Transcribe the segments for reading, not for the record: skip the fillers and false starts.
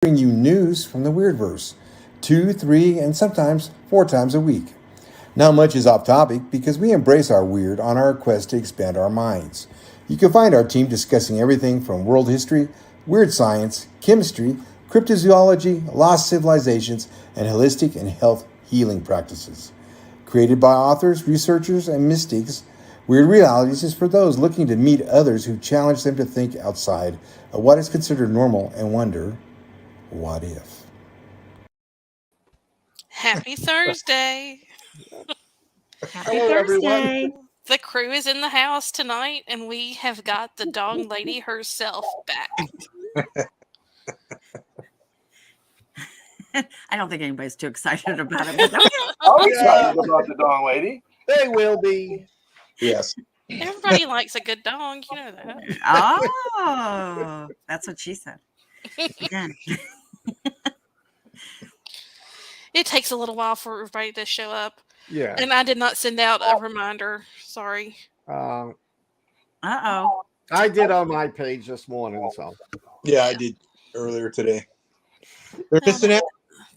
bring you news from the Weirdverse 2, 3, and sometimes 4 times a week. Not much is off topic because we embrace our weird on our quest to expand our minds. You can find our team discussing everything from world history, weird science, chemistry, cryptozoology, lost civilizations, and holistic and health healing practices. Created by authors, researchers, and mystics, Weird Realities is for those looking to meet others who challenge them to think outside of what is considered normal and wonder, what if? Happy Thursday. Happy Hello, Thursday. Everyone. The crew is in the house tonight, and we have got the dong lady herself back. I don't think anybody's too excited about it. I'm excited about the dong lady. They will be. Yes. Everybody likes a good dong, you know that. Oh, that's what she said. Again. It takes a little while for everybody to show up. Yeah. And I did not send out a reminder. Sorry. Uh-oh. I did on my page this morning, so. Yeah, I did earlier today. They're missing out.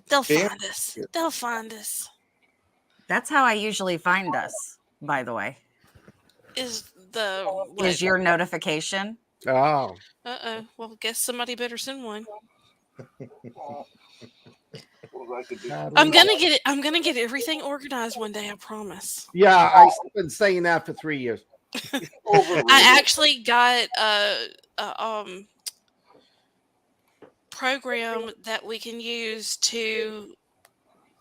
They'll find us. They'll find us. That's how I usually find us, by the way. Is your notification? Oh. Uh-oh. Well, guess somebody better send one. I'm gonna get everything organized one day, I promise. Yeah, I've been saying that for 3 years. I actually got a program that we can use to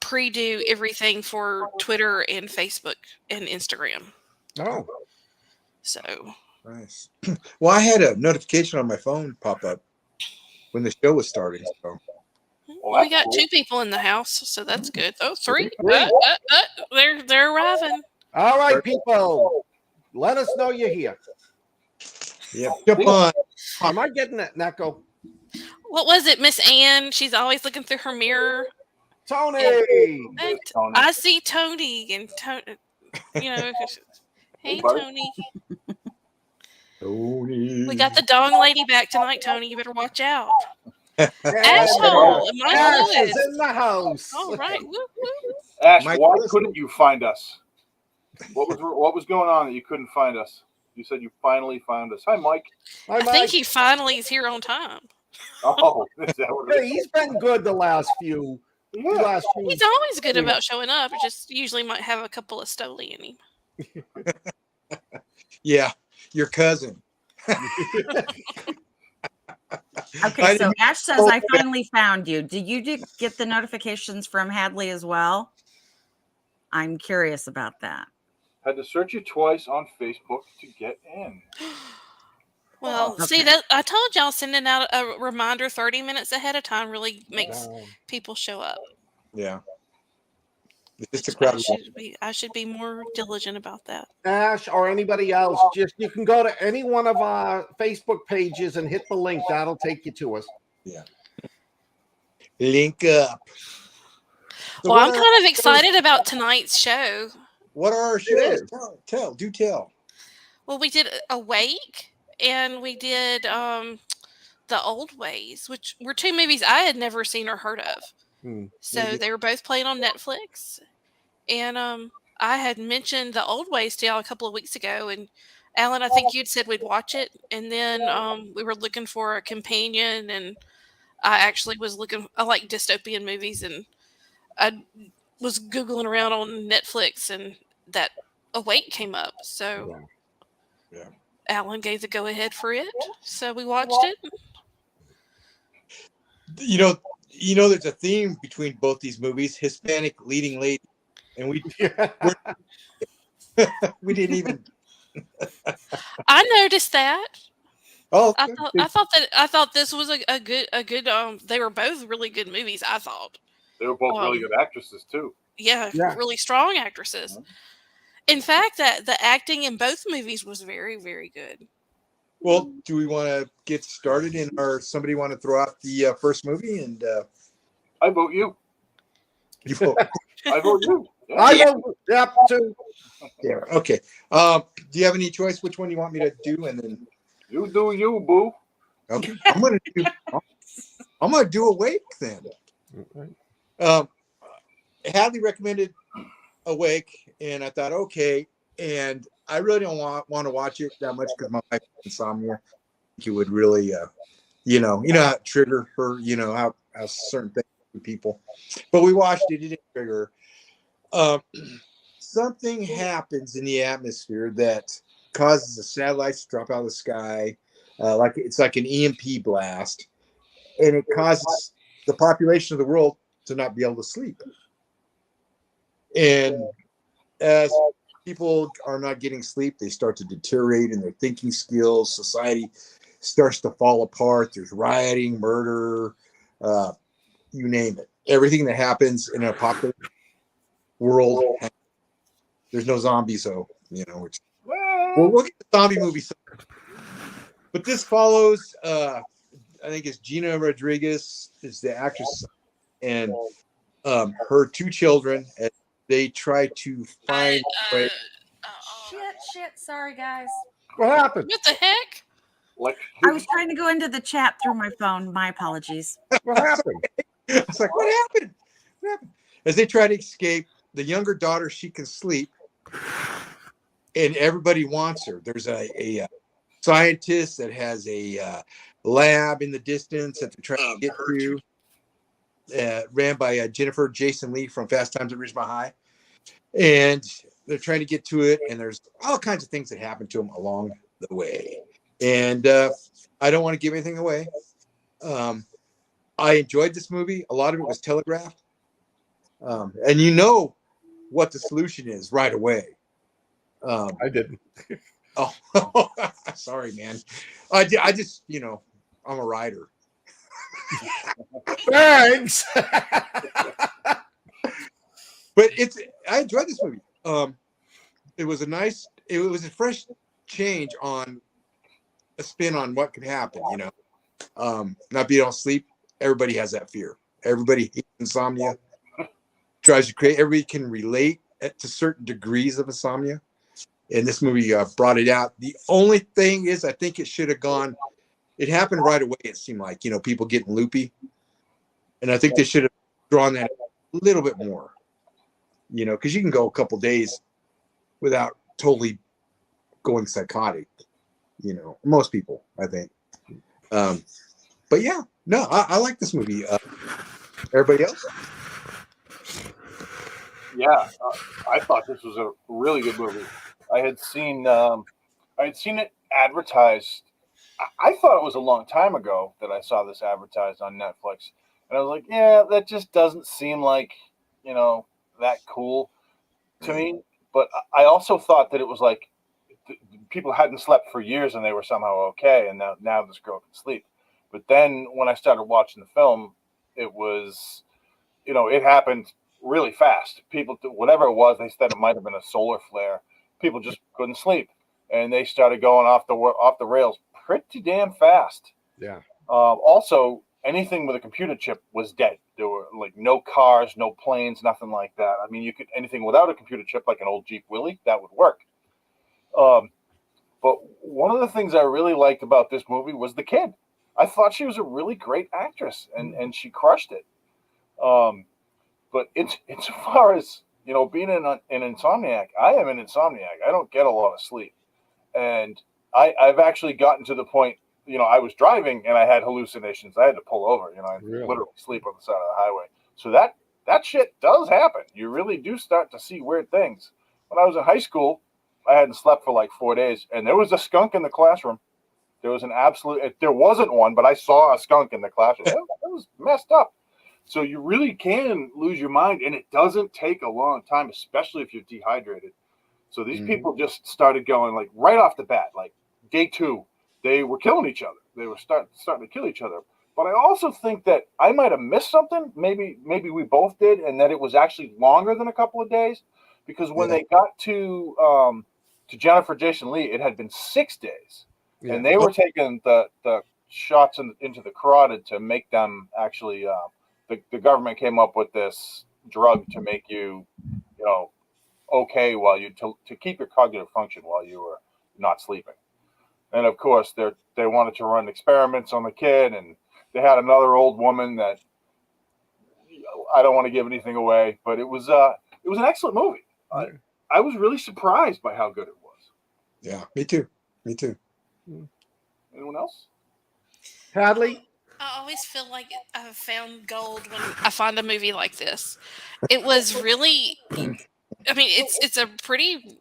pre-do everything for Twitter and Facebook and Instagram. Oh. So nice. Well, I had a notification on my phone pop up when the show was starting. So we got 2 people in the house, so that's good. Oh, 3. They're arriving. All right, people. Let us know you're here. Yep. Jump on. Am I getting that, Neko? What was it, Miss Ann? She's always looking through her mirror. Tony. I see Tony and Tony. You know, hey Tony. Tony. We got the dong lady back tonight, Tony. You better watch out. Asshole. Ash is in the house. All right. Woo, woo. Ash, why couldn't you find us? What was going on that you couldn't find us? You said you finally found us. Hi, Mike. Hi, Mike. I think he finally is here on time. Oh, is that what it is? He's been good the last few. Yeah. He's always good about showing up. Just usually might have a couple of Stoli in him. Yeah, your cousin. Okay, so Ash says, I finally found you. Did you get the notifications from Hadley as well? I'm curious about that. Had to search you twice on Facebook to get in. Well, see, that I told y'all sending out a reminder 30 minutes ahead of time really makes people show up. Yeah. It's just a crowd. I should be more diligent about that. Ash or anybody else, you can go to any one of our Facebook pages and hit the link. That'll take you to us. Yeah. Link up. Well, I'm kind of excited about tonight's show. What are our shows? Tell. Well, we did Awake and we did The Old Ways, which were 2 movies I had never seen or heard of. So they were both playing on Netflix. And I had mentioned The Old Ways to y'all a couple of weeks ago. And Alan, I think you'd said we'd watch it. And then we were looking for a companion. And I actually was I like dystopian movies. And I was Googling around on Netflix. And that Awake came up. So Alan gave the go-ahead for it. So we watched it. You know, there's a theme between both these movies: Hispanic leading lady, and we didn't even. I noticed that. Oh, I thought this was a good. They were both really good movies. I thought they were both really good actresses too. Yeah, really strong actresses. In fact, that the acting in both movies was very, very good. Well, do we want to get started or somebody want to throw out the first movie? And I vote you. You vote. I vote you. Yeah. I vote too. Yeah. Okay. Do you have any choice which one you want me to do? And then you do you, boo. Okay. I'm I'm going to do Awake then. Hadley recommended Awake, and I thought, okay. And I really don't want to watch it that much because my wife has insomnia. It would really, how it trigger her, how certain things do people. But we watched it, it didn't trigger her. Something happens in the atmosphere that causes the satellites to drop out of the sky, it's like an EMP blast, and it causes the population of the world to not be able to sleep. And as people are not getting sleep, they start to deteriorate in their thinking skills. Society starts to fall apart. There's rioting, murder, you name it. Everything that happens in an apocalyptic world. There's no zombies, so which we'll get the zombie movie. But this follows. I think it's Gina Rodriguez is the actress, and her two children. As they try to find. Shit. Sorry, guys. What happened? What the heck? I was trying to go into the chat through my phone. My apologies. What happened? I was like, what happened? What happened? As they try to escape, the younger daughter, she can sleep, and everybody wants her. There's a scientist that has a lab in the distance that they're trying to get to, ran by Jason Leigh from Fast Times at Ridgemont High. And they're trying to get to it, and there's all kinds of things that happen to them along the way. And I don't want to give anything away. I enjoyed this movie. A lot of it was telegraphed. And you know what the solution is right away. I didn't. Oh, sorry, man. I just, I'm a writer. Thanks. But I enjoyed this movie. It was a fresh change on a spin on what could happen, not being able to sleep. Everybody has that fear. Everybody hates insomnia. Tries to create, everybody can relate to certain degrees of insomnia. And this movie brought it out. The only thing is, I think it should have gone, it happened right away. It seemed like, people getting loopy. And I think they should have drawn that a little bit more, because you can go a couple days without totally going psychotic, most people, I think. But yeah, no, I like this movie. Everybody else? Yeah, I thought this was a really good movie. I had seen it advertised. I thought it was a long time ago that I saw this advertised on Netflix, and I was like, yeah, that just doesn't seem like that cool to me. But I also thought that it was like people hadn't slept for years and they were somehow okay, and now this girl can sleep. But then when I started watching the film, it was, it happened really fast. People, whatever it was, they said it might have been a solar flare. People just couldn't sleep, and they started going off the rails pretty damn fast. Yeah. Also, anything with a computer chip was dead. There were like no cars, no planes, nothing like that. I mean, anything without a computer chip, like an old Jeep Willie, that would work. But one of the things I really liked about this movie was the kid. I thought she was a really great actress, and she crushed it. But insofar as being an insomniac, I am an insomniac. I don't get a lot of sleep, and I've actually gotten to the point. I was driving and I had hallucinations. I had to pull over. I literally sleep on the side of the highway. So that shit does happen. You really do start to see weird things. When I was in high school, I hadn't slept for like 4 days, and there was a skunk in the classroom. There was there wasn't one, but I saw a skunk in the classroom. It was messed up. So you really can lose your mind, and it doesn't take a long time, especially if you're dehydrated. So these people just started going like right off the bat, like day 2, they were killing each other. They were starting to kill each other. But I also think that I might have missed something. Maybe we both did, and that it was actually longer than a couple of days, because when they got to Jennifer Jason Leigh, it had been 6 days, and they were taking the shots into the carotid to make them actually. The government came up with this drug to make you, okay while to keep your cognitive function while you were not sleeping. And of course, they wanted to run experiments on the kid, and They had another old woman that I don't want to give anything away, but it was an excellent movie. I was really surprised by how good it was. Yeah, me too. Me too. Anyone else? Hadley? I always feel like I've found gold when I find a movie like this. It was really, I mean, it's a pretty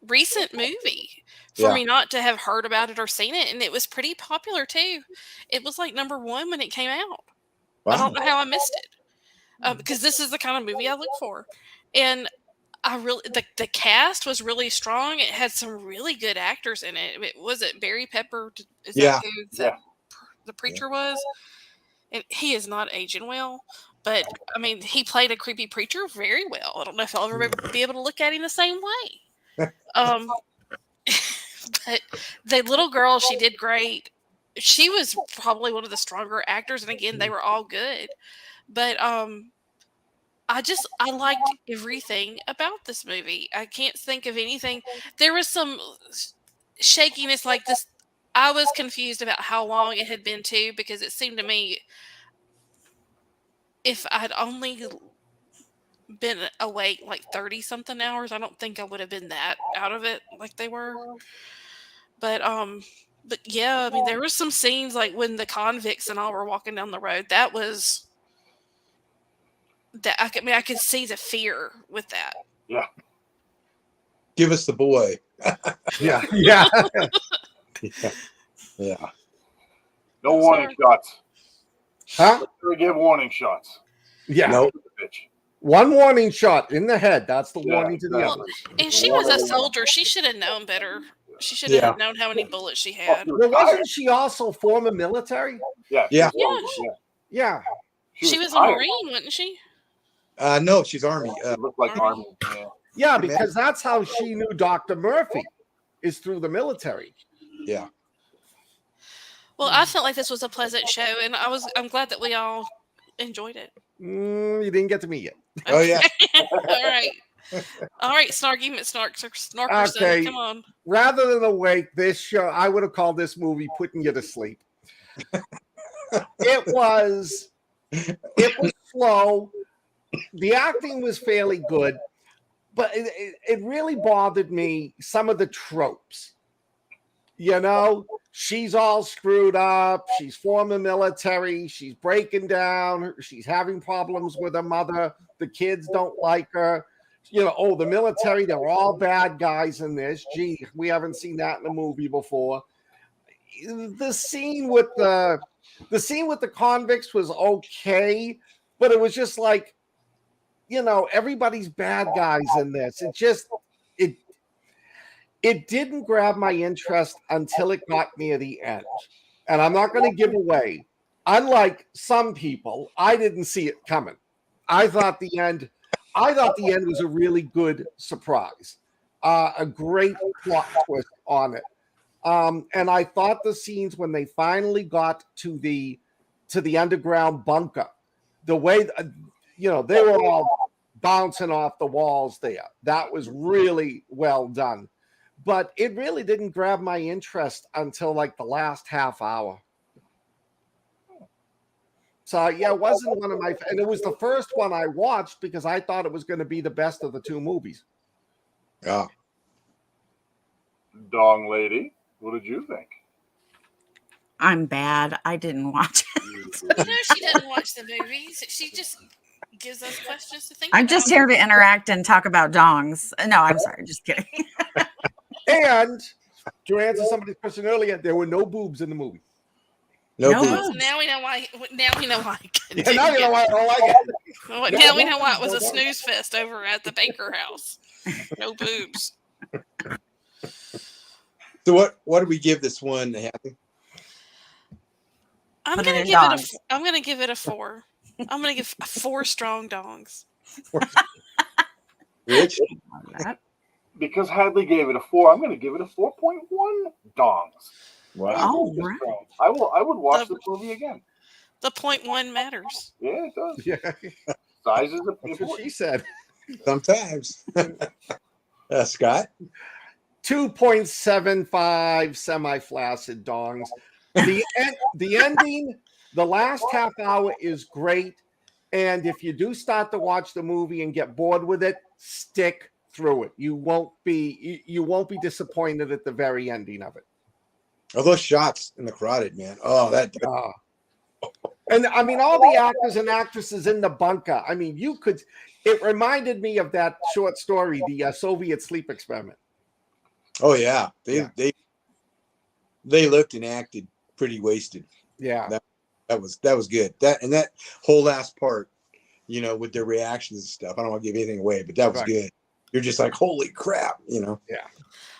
recent movie for me not to have heard about it or seen it, and it was pretty popular too. It was like #1 when it came out. Wow. I don't know how I missed it because this is the kind of movie I look for, and I really the cast was really strong. It had some really good actors in it. Was it Barry Pepper? Is that who the preacher was? And he is not aging well, but I mean, he played a creepy preacher very well. I don't know if I'll ever be able to look at him the same way. But the little girl, she did great. She was probably one of the stronger actors, and again, they were all good. But I liked everything about this movie. I can't think of anything. There was some shakiness like this. I was confused about how long it had been too, because it seemed to me if I'd only been awake like 30 something hours, I don't think I would have been that out of it like they were. But yeah, I mean, there were some scenes like when the convicts and all were walking down the road. That was that. I mean, I could see the fear with that. Yeah. Give us the boy. Yeah. No warning shots. Huh? We give warning shots. Yeah. Nope. One warning shot in the head. That's the warning to the others. And she was a soldier. She should have known better. She should have known how many bullets she had. Well, wasn't she also former military? Yeah. Yeah. She was a Marine, wasn't she? No, she's Army. It looked like Army. Yeah, because that's how she knew Dr. Murphy, is through the military. Yeah. Well, I felt like this was a pleasant show, and I'm glad that we all enjoyed it. You didn't get to meet yet. Oh yeah. All right, Snarky Snarkerson, Okay. come on. Rather than awake, this show, I would have called this movie "Putting You to Sleep." It was slow. The acting was fairly good, but it really bothered me. Some of the tropes, she's all screwed up. She's former military. She's breaking down. She's having problems with her mother. The kids don't like her. The military, they're all bad guys in this. Gee, we haven't seen that in a movie before. The scene with the convicts was okay, but it was just like, everybody's bad guys in this. It didn't grab my interest until it got near the end. And I'm not going to give away. Unlike some people, I didn't see it coming. I thought the end was a really good surprise. A great plot twist on it. And I thought the scenes when they finally got to the underground bunker, the way they were all bouncing off the walls there, that was really well done. But it really didn't grab my interest until like the last half hour. So yeah, it wasn't one of my, and it was the first one I watched because I thought it was going to be the best of the two movies. Yeah. Dong Lady, what did you think? I'm bad. I didn't watch it. No, she didn't watch the movies. She just gives us questions to think I'm about. just here to interact and talk about dongs. No, I'm sorry. Just kidding. And to answer somebody's question earlier, there were no boobs in the movie. No So boobs. now we know why. Now we know why. Yeah, now you know why I don't like it. Now we know why it was a snooze fest over at the Baker House. No boobs. So what do we give this one, Happy? I'm Put gonna it in give it dongs. I'm gonna give it a 4. I'm gonna give 4 strong dongs. Rich? Because Hadley gave it a 4, I'm going to give it a 4.1 dongs. Wow. Oh, right. I would watch the movie again. The 0.1 matters. Yeah, it does. Yeah, Size is that's what she said. Sometimes. Scott? 2.75 semi-flaccid dongs. The ending The last half hour is great. And if you do start to watch the movie and get bored with it, stick through it. You won't be disappointed at the very ending of it. Oh, those shots in the carotid, man. Oh, that. And I mean, all the actors and actresses in the bunker. I mean, it reminded me of that short story, the Soviet sleep experiment. Oh yeah, they looked and acted pretty wasted. Yeah, that was good. That whole last part, with their reactions and stuff. I don't want to give anything away, but that was good. You're just like, holy crap, Yeah.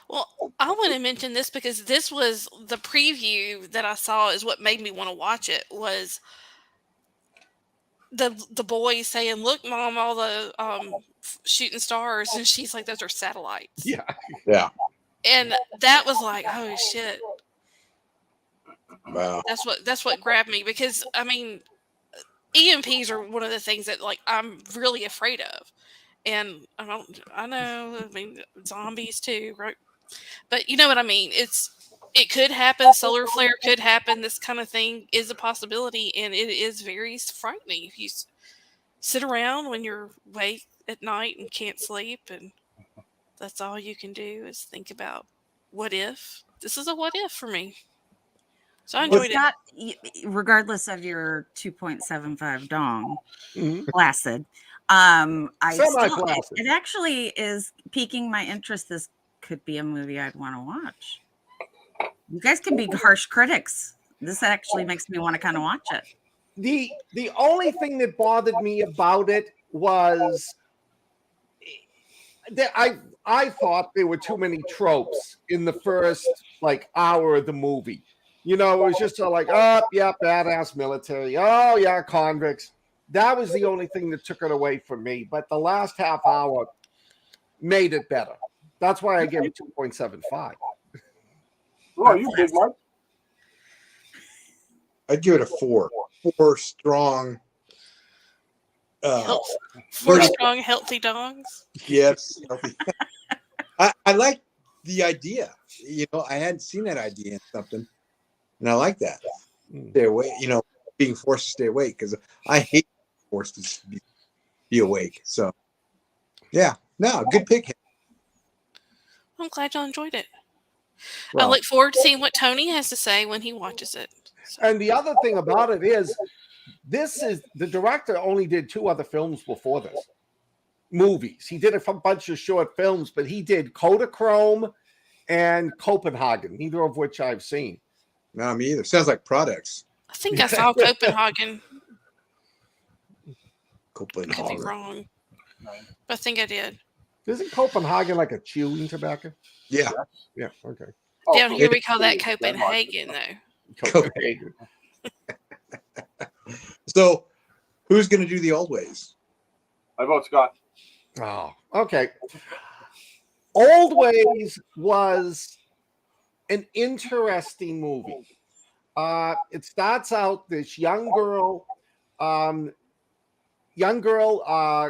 Well, I want to mention this because this was the preview that I saw is what made me want to watch it was the boy saying, "Look, Mom, all the shooting stars," and she's like, "Those are satellites." Yeah. And that was like, "Oh shit!" Wow. That's what grabbed me because I mean, EMPs are one of the things that like I'm really afraid of, and I know. I mean, zombies too, right? But you know what I mean. It could happen. Solar flare could happen. This kind of thing is a possibility, and it is very frightening if you sit around when you're awake at night and can't sleep, and that's all you can do is think about what if. This is a what if for me. So I enjoyed it. Regardless of your 2.75 dong, placid. It actually is piquing my interest. This could be a movie I'd want to watch. You guys can be harsh critics. This actually makes me want to kind of watch it. The only thing that bothered me about it was that I thought there were too many tropes in the first hour of the movie. It was just like, oh yeah, badass military. Oh yeah, convicts. That was the only thing that took it away from me. But the last half hour made it better. That's why I gave it 2.75. Oh, you big Mark? I'd give it a 4. 4 strong. 4 strong, healthy dogs. Yes. Healthy. I like the idea. I hadn't seen that idea in something, and I like that. Stay awake. Being forced to stay awake because I hate forced to be awake. So, yeah, no, good pick. I'm glad y'all enjoyed it. Well, I look forward to seeing what Tony has to say when he watches it. So. And the other thing about it is, the director only did 2 other films before this. Movies. He did a bunch of short films, but he did Kodachrome and Copenhagen, neither of which I've seen. No, me either. Sounds like products. I think I saw Copenhagen. Copenhagen. Could be wrong. But I think I did. Isn't Copenhagen like a chewing tobacco? Yeah. Yeah. Okay. Down here we call that Copenhagen, though. Copenhagen. So, who's going to do the Old Ways? I vote Scott. Oh, okay. Old Ways was an interesting movie. It starts out this young girl,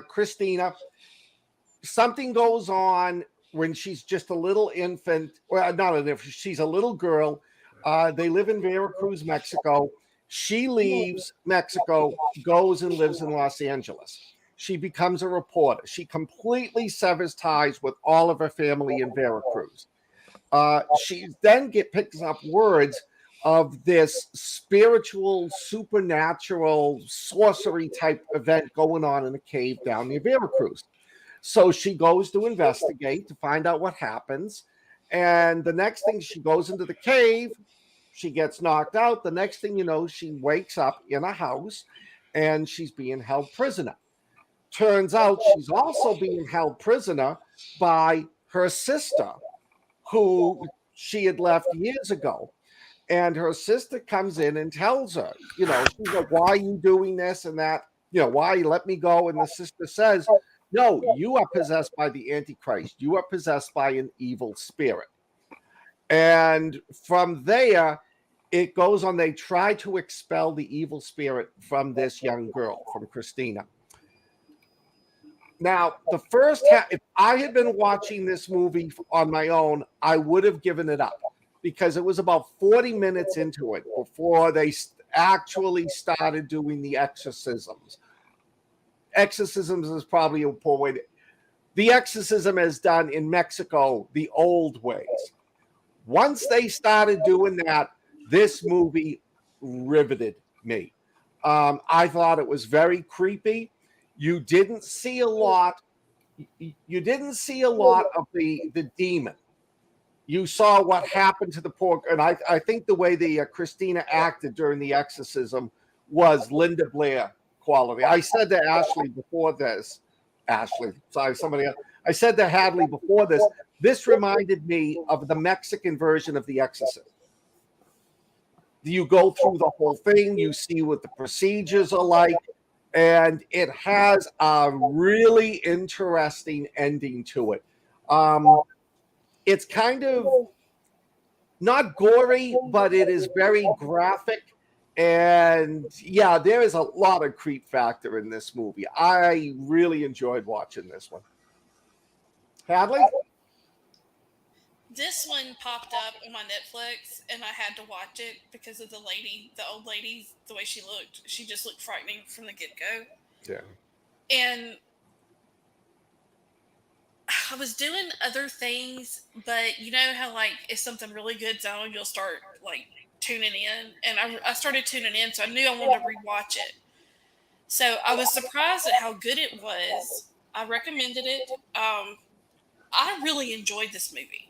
Cristina. Something goes on when she's just a little infant. Well, not an infant. She's a little girl. They live in Veracruz, Mexico. She leaves Mexico, goes and lives in Los Angeles. She becomes a reporter. She completely severs ties with all of her family in Veracruz. She then picks up words of this spiritual, supernatural, sorcery type event going on in a cave down near Veracruz. So she goes to investigate to find out what happens. And the next thing, she goes into the cave. She gets knocked out. The next thing you know, she wakes up in a house and she's being held prisoner. Turns out she's also being held prisoner by her sister, who she had left years ago. And her sister comes in and tells her, she's like, why are you doing this and that? Why you let me go? And the sister says, no, you are possessed by the Antichrist. You are possessed by an evil spirit. And from there, it goes on. They try to expel the evil spirit from this young girl, from Cristina. Now, the first half, if I had been watching this movie on my own, I would have given it up because it was about 40 minutes into it before actually started doing the exorcisms. Exorcisms is probably a poor way to. The exorcism is done in Mexico the old ways. Once they started doing that, this movie riveted me. I thought it was very creepy. You didn't see a lot. You didn't see a lot of the demon. You saw what happened to the poor, and I think the way the Christina acted during the exorcism was Linda Blair quality. I said to Ashley before this, somebody else. I said to Hadley before this, this reminded me of the Mexican version of The Exorcist. You go through the whole thing, you see what the procedures are like, and it has a really interesting ending to it. It's kind of not gory, but it is very graphic. And yeah, there is a lot of creep factor in this movie. I really enjoyed watching this one. Hadley? This one popped up on my Netflix, and I had to watch it because of the old lady, the way she looked. She just looked frightening from the get-go. Yeah. And I was doing other things, but you know how, like, if something really good's on, you'll start, like, tuning in. And I started tuning in, so I knew I wanted to rewatch it. So I was surprised at how good it was. I recommended it. I really enjoyed this movie.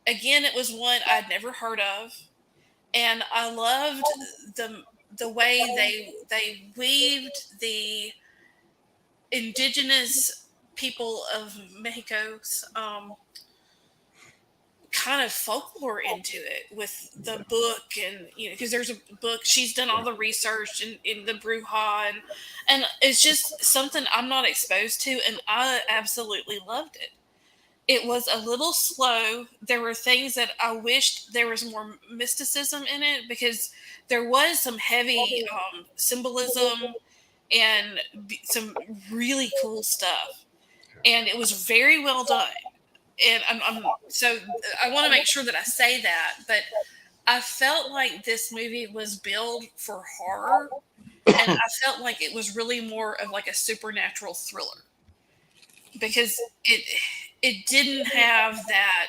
Again, it was one I'd never heard of, and I loved the way they weaved the indigenous people of Mexico's kind of folklore into it with the book, and because there's a book, she's done all the research in the Bruja, and it's just something I'm not exposed to, and I absolutely loved it. It was a little slow. There were things that I wished there was more mysticism in it, because there was some heavy symbolism and some really cool stuff. And it was very well done. And so I want to make sure that I say that, but I felt like this movie was billed for horror, and I felt like it was really more of like a supernatural thriller, because it didn't have that,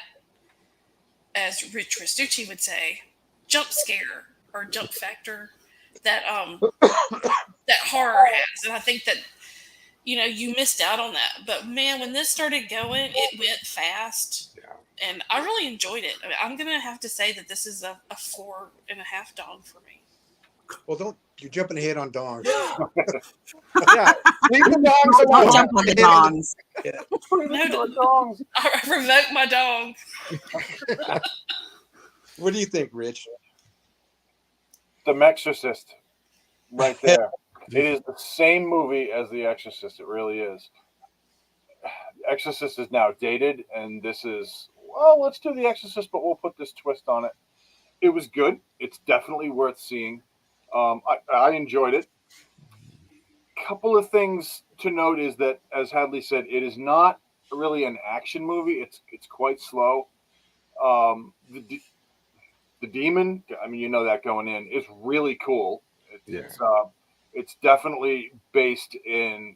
as Rich Restucci would say, jump scare or jump factor that that horror has. And I think that you missed out on that. But man, when this started going, it went fast. Yeah. And I really enjoyed it. I mean, I'm gonna have to say that this is a 4.5 dong for me. Well, you're jumping ahead on dongs. Yeah, leave the dongs alone. Don't jump on the dongs. No dongs. I revoke my dong. What do you think, Rich? The Exorcist, right there. It is the same movie as The Exorcist. It really is. Exorcist is now dated, and this is, well, let's do The Exorcist, but we'll put this twist on it. It was good. It's definitely worth seeing. I enjoyed it. Couple of things to note is that, as Hadley said, it is not really an action movie. It's quite slow. The demon, I mean, that going in, is really cool. It's definitely based in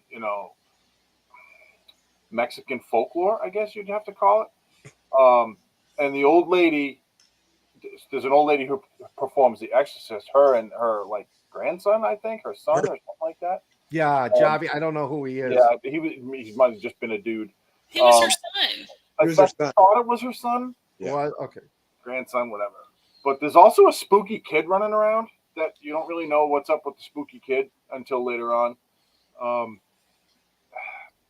Mexican folklore, I guess you'd have to call it. And the old lady, there's an old lady who performs The Exorcist. Her and her grandson, I think, her son or something like that. Yeah, Javi. I don't know who he is. Yeah, he might have just been a dude. He was her son. I thought it was her son. Yeah. Well, okay. Grandson, whatever. But there's also a spooky kid running around that you don't really know what's up with the spooky kid until later on.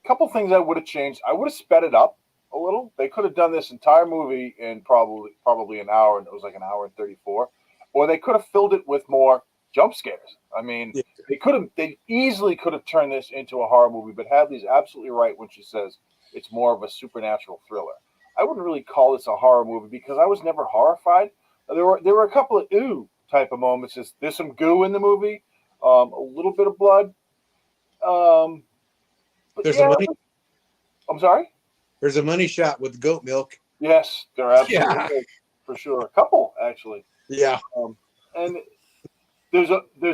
Couple things I would have changed. I would have sped it up a little. They could have done this entire movie in probably an hour, and it was like an hour and 34. Or they could have filled it with more jump scares. I mean, they easily could have turned this into a horror movie, but Hadley's absolutely right when she says it's more of a supernatural thriller. I wouldn't really call this a horror movie because I was never horrified. There were a couple of ooh type of moments. There's some goo in the movie, a little bit of blood. I'm sorry? There's a money shot with goat milk. Yes, there absolutely is, for sure. A couple, actually. Yeah. And there's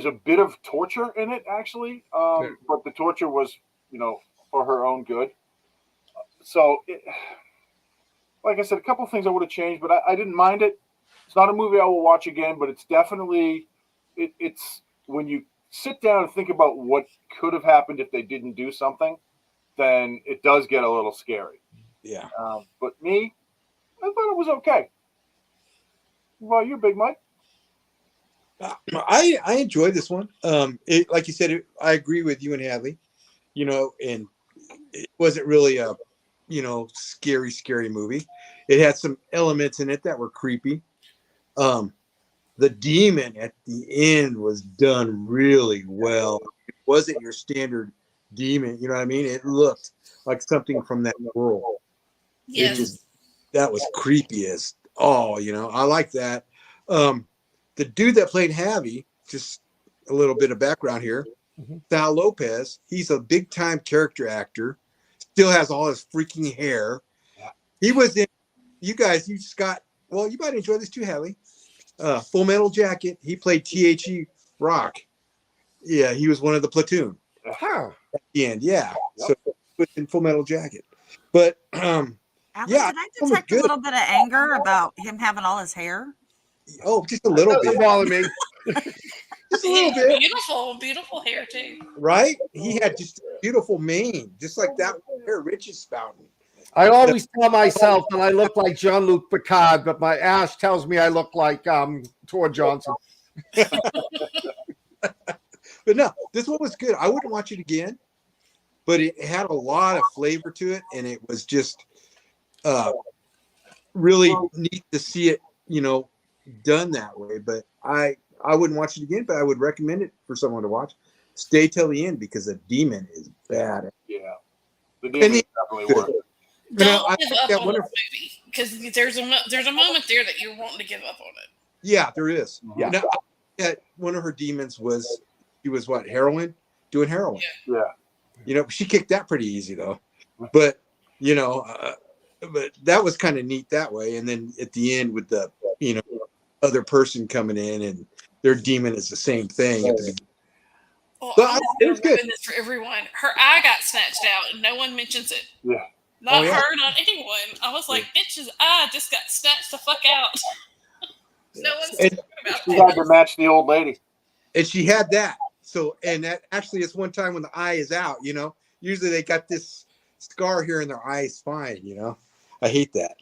a bit of torture in it actually, but the torture was, for her own good. So, like I said, a couple of things I would have changed, but I didn't mind it. It's not a movie I will watch again, but it's definitely it's when you sit down and think about what could have happened if they didn't do something, then it does get a little scary. Yeah. But me, I thought it was okay. Well, you, Big Mike. I enjoyed this one. Like you said, I agree with you and Hadley. And it wasn't really a, scary movie. It had some elements in it that were creepy. The demon at the end was done really well. It wasn't your standard demon. You know what I mean? It looked like something from that world. Yes. That was creepy as I like that. The dude that played Javi, just a little bit of background here, Sal Lopez, he's a big time character actor, still has all his freaking hair. He was in, you might enjoy this too, Hadley. Full Metal Jacket. He played THE Rock. Yeah, he was one of the platoon at the end. Yeah, so he was in Full Metal Jacket. But Alan, did I detect a little bit of anger about him having all his hair? Oh, just a little bit. Bother me. Just a little bit. Beautiful hair too. Right? He had just a beautiful mane, just like that hair Rich is spouting. I always tell myself that I look like Jean-Luc Picard, but my ash tells me I look like Tor Johnson. But no, this one was good. I wouldn't watch it again, but it had a lot of flavor to it, and it was just really neat to see it, done that way. But I wouldn't watch it again, but I would recommend it for someone to watch. Stay till the end because the demon is bad. Yeah, the demon definitely worked. Don't give up on the movie because there's a moment there that you're wanting to give up on it. Yeah, there is. Yeah. Now, one of her demons was heroin, doing heroin. Yeah. She kicked that pretty easy though. But but that was kind of neat that way. And then at the end with the other person coming in and their demon is the same thing at the beginning. Well, So I'm going to ruin this for everyone. Her eye got snatched out and no one mentions it. Yeah. Not her, not anyone. I was like, bitch's eye just got snatched the fuck out. No one's talking about She had to match the old lady. And she had that. So, and that actually is one time when the eye is out, usually they got this scar here and their eye is fine, I hate that.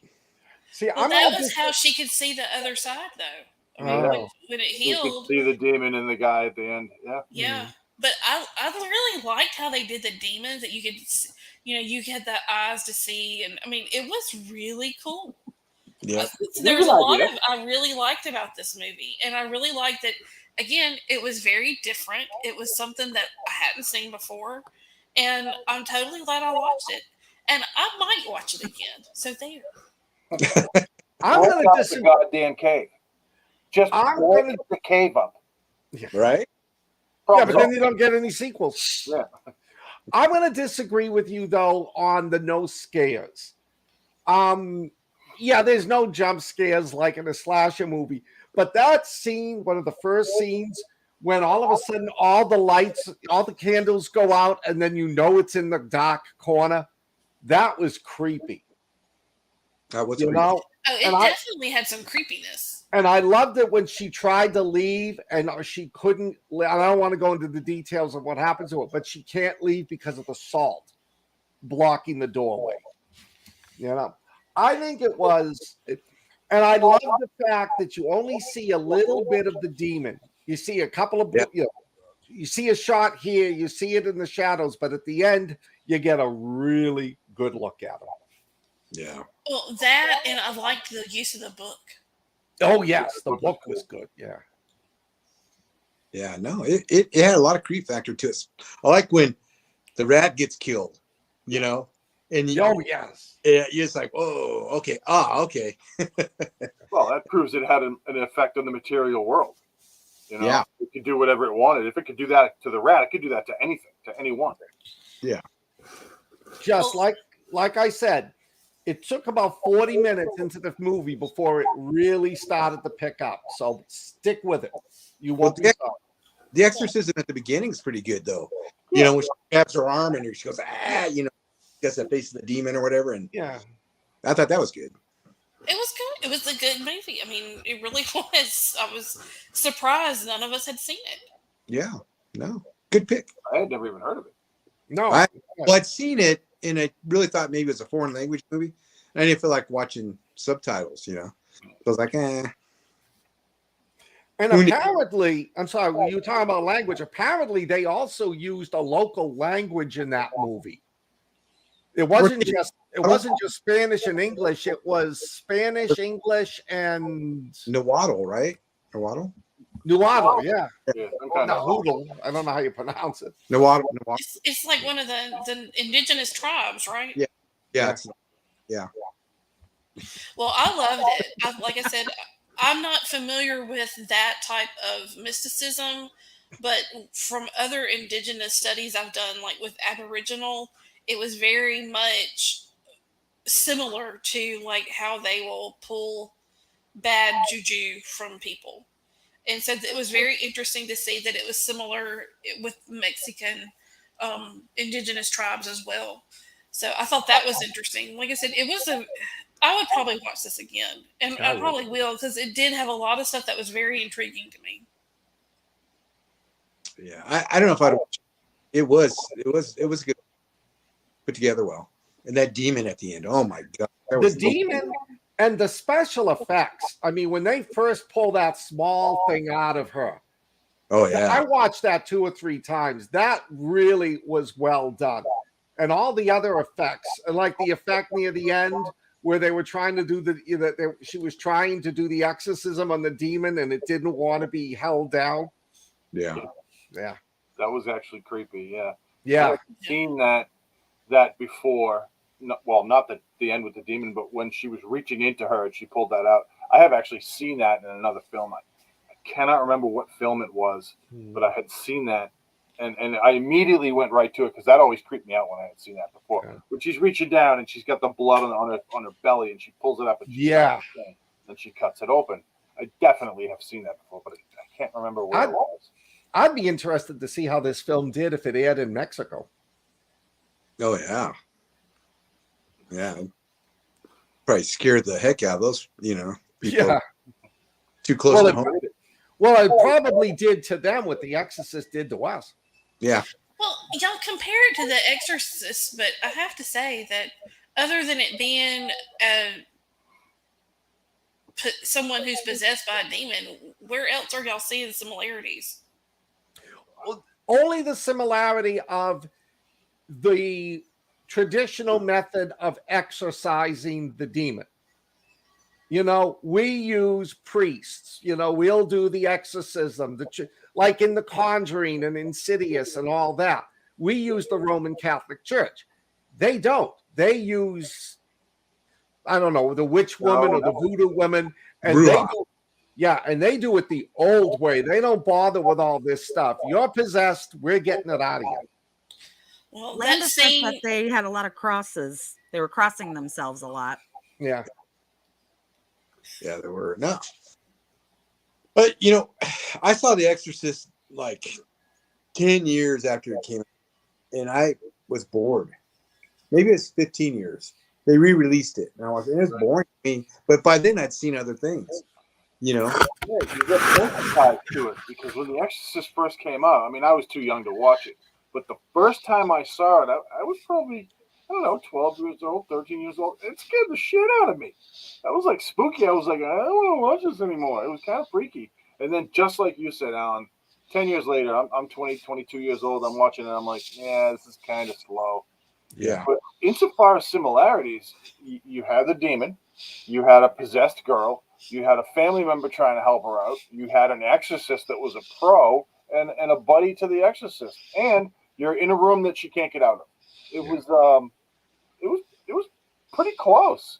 See, that was how she could see the other side though. I mean, when it healed. You could see the demon and the guy at the end. Yeah. Yeah. But I really liked how they did the demons that you could, you had the eyes to see. And I mean, it was really cool. Yeah. There was a lot of I really liked about this movie. And I really liked that, again, it was very different. It was something that I hadn't seen before. And I'm totally glad I watched it. And I might watch it again. So there. I'm going to the goddamn cave. Just open the cave up. Right? Yeah, but then you don't get any sequels. Yeah. I'm going to disagree with you, though, on the no scares. Yeah, there's no jump scares like in a slasher movie. But that scene, one of the first scenes, when all of a sudden all the lights, all the candles go out, and then it's in the dark corner, that was creepy. That was creepy. Oh, it definitely had some creepiness. And I loved it when she tried to leave and she couldn't. And I don't want to go into the details of what happened to her, but she can't leave because of the salt blocking the doorway. I think it was, and I love the fact that you only see a little bit of the demon. You see a couple of, you see a shot here, you see it in the shadows, but at the end, you get a really good look at him. Yeah. Well, that, and I liked the use of the book. Oh, yes. The book was good. Yeah. Yeah, no, it had a lot of creep factor to it. I like when the rat gets killed, and yes. Yeah, it's like, oh, okay. Okay. Well, that proves it had an effect on the material world. Yeah. It could do whatever it wanted. If it could do that to the rat, it could do that to anything, to anyone. Yeah. Just like I said, it took about 40 minutes into the movie before it really started to pick up. So stick with it. You won't be sorry. The exorcism at the beginning is pretty good, though. Yeah. You know, when she grabs her arm and she goes, you know, gets that face of the demon or whatever. And yeah, I thought that was good. It was good. It was a good movie. I mean, it really was. I was surprised none of us had seen it. Yeah, no, good pick. I had never even heard of it. no, I'd seen it, and I really thought maybe it was a foreign language movie. And I didn't feel like watching subtitles, you know. So I was like, And apparently, I'm sorry, you were talking about language. Apparently, they also used a local language in that movie. It wasn't just Spanish and English. It was Spanish, English, and Nahuatl, right? Nahuatl. Yeah. Nahuatl. I don't know how you pronounce it. Nahuatl. It's like one of the indigenous tribes, right? Yeah. Well, I loved it. Like I said, I'm not familiar with that type of mysticism, but from other indigenous studies I've done, like with Aboriginal, it was very much similar to like how they will pull bad juju from people. And so it was very interesting to see that it was similar with Mexican indigenous tribes as well. So I thought that was interesting. Like I said, I would probably watch this again, and I probably will, because it did have a lot of stuff that was very intriguing to me. Yeah, I don't know if I'd watch it. It was good, put together well, and that demon at the end. Oh my god, the demon and the special effects. I mean, when they first pull that small thing out of her. Oh yeah, I watched that 2 or 3 times. That really was well done, and all the other effects, like the effect near the end, where they were trying to do she was trying to do the exorcism on the demon and it didn't want to be held down. Yeah. That was actually creepy. Yeah. I've seen that before. Not the end with the demon, but when she was reaching into her and she pulled that out. I have actually seen that in another film. I cannot remember what film it was, but I had seen that. And I immediately went right to it because that always creeped me out when I had seen that before. Yeah. When she's reaching down and she's got the blood on her belly and she pulls it up and and she cuts it open. I definitely have seen that before, but I can't remember where it was. I'd be interested to see how this film did if it aired in Mexico. Oh yeah, probably scared the heck out of those, people. Yeah, too close to home. Well, it probably did to them what The Exorcist did to us. Yeah. Well, y'all compare it to The Exorcist, but I have to say that other than it being someone who's possessed by a demon, where else are y'all seeing similarities? Well, only the similarity of the traditional method of exorcising the demon. We use priests. We'll do the exorcism, like in The Conjuring and Insidious and all that. We use the Roman Catholic Church. They don't. They use, I don't know, the witch woman or the voodoo woman. And they do it the old way. They don't bother with all this stuff. You're possessed. We're getting it out of you. Well, Linda said that they had a lot of crosses. They were crossing themselves a lot. Yeah. Yeah, there were. No. But, I saw The Exorcist like 10 years after it came out, and I was bored. Maybe it's 15 years. They re-released it, and it was boring to me. But by then, I'd seen other things, Yeah, you get sensitized to it, because when The Exorcist first came out, I mean, I was too young to watch it. But the first time I saw it, I was probably, 12 years old, 13 years old. It scared the shit out of me. That was like spooky. I was like, I don't want to watch this anymore. It was kind of freaky. And then just like you said, Alan, 10 years later, I'm 20, 22 years old. I'm watching it. I'm like, this is kind of slow. Yeah. But insofar as similarities, you had the demon. You had a possessed girl. You had a family member trying to help her out. You had an exorcist that was a pro and a buddy to the exorcist. And you're in a room that she can't get out of. It was pretty close.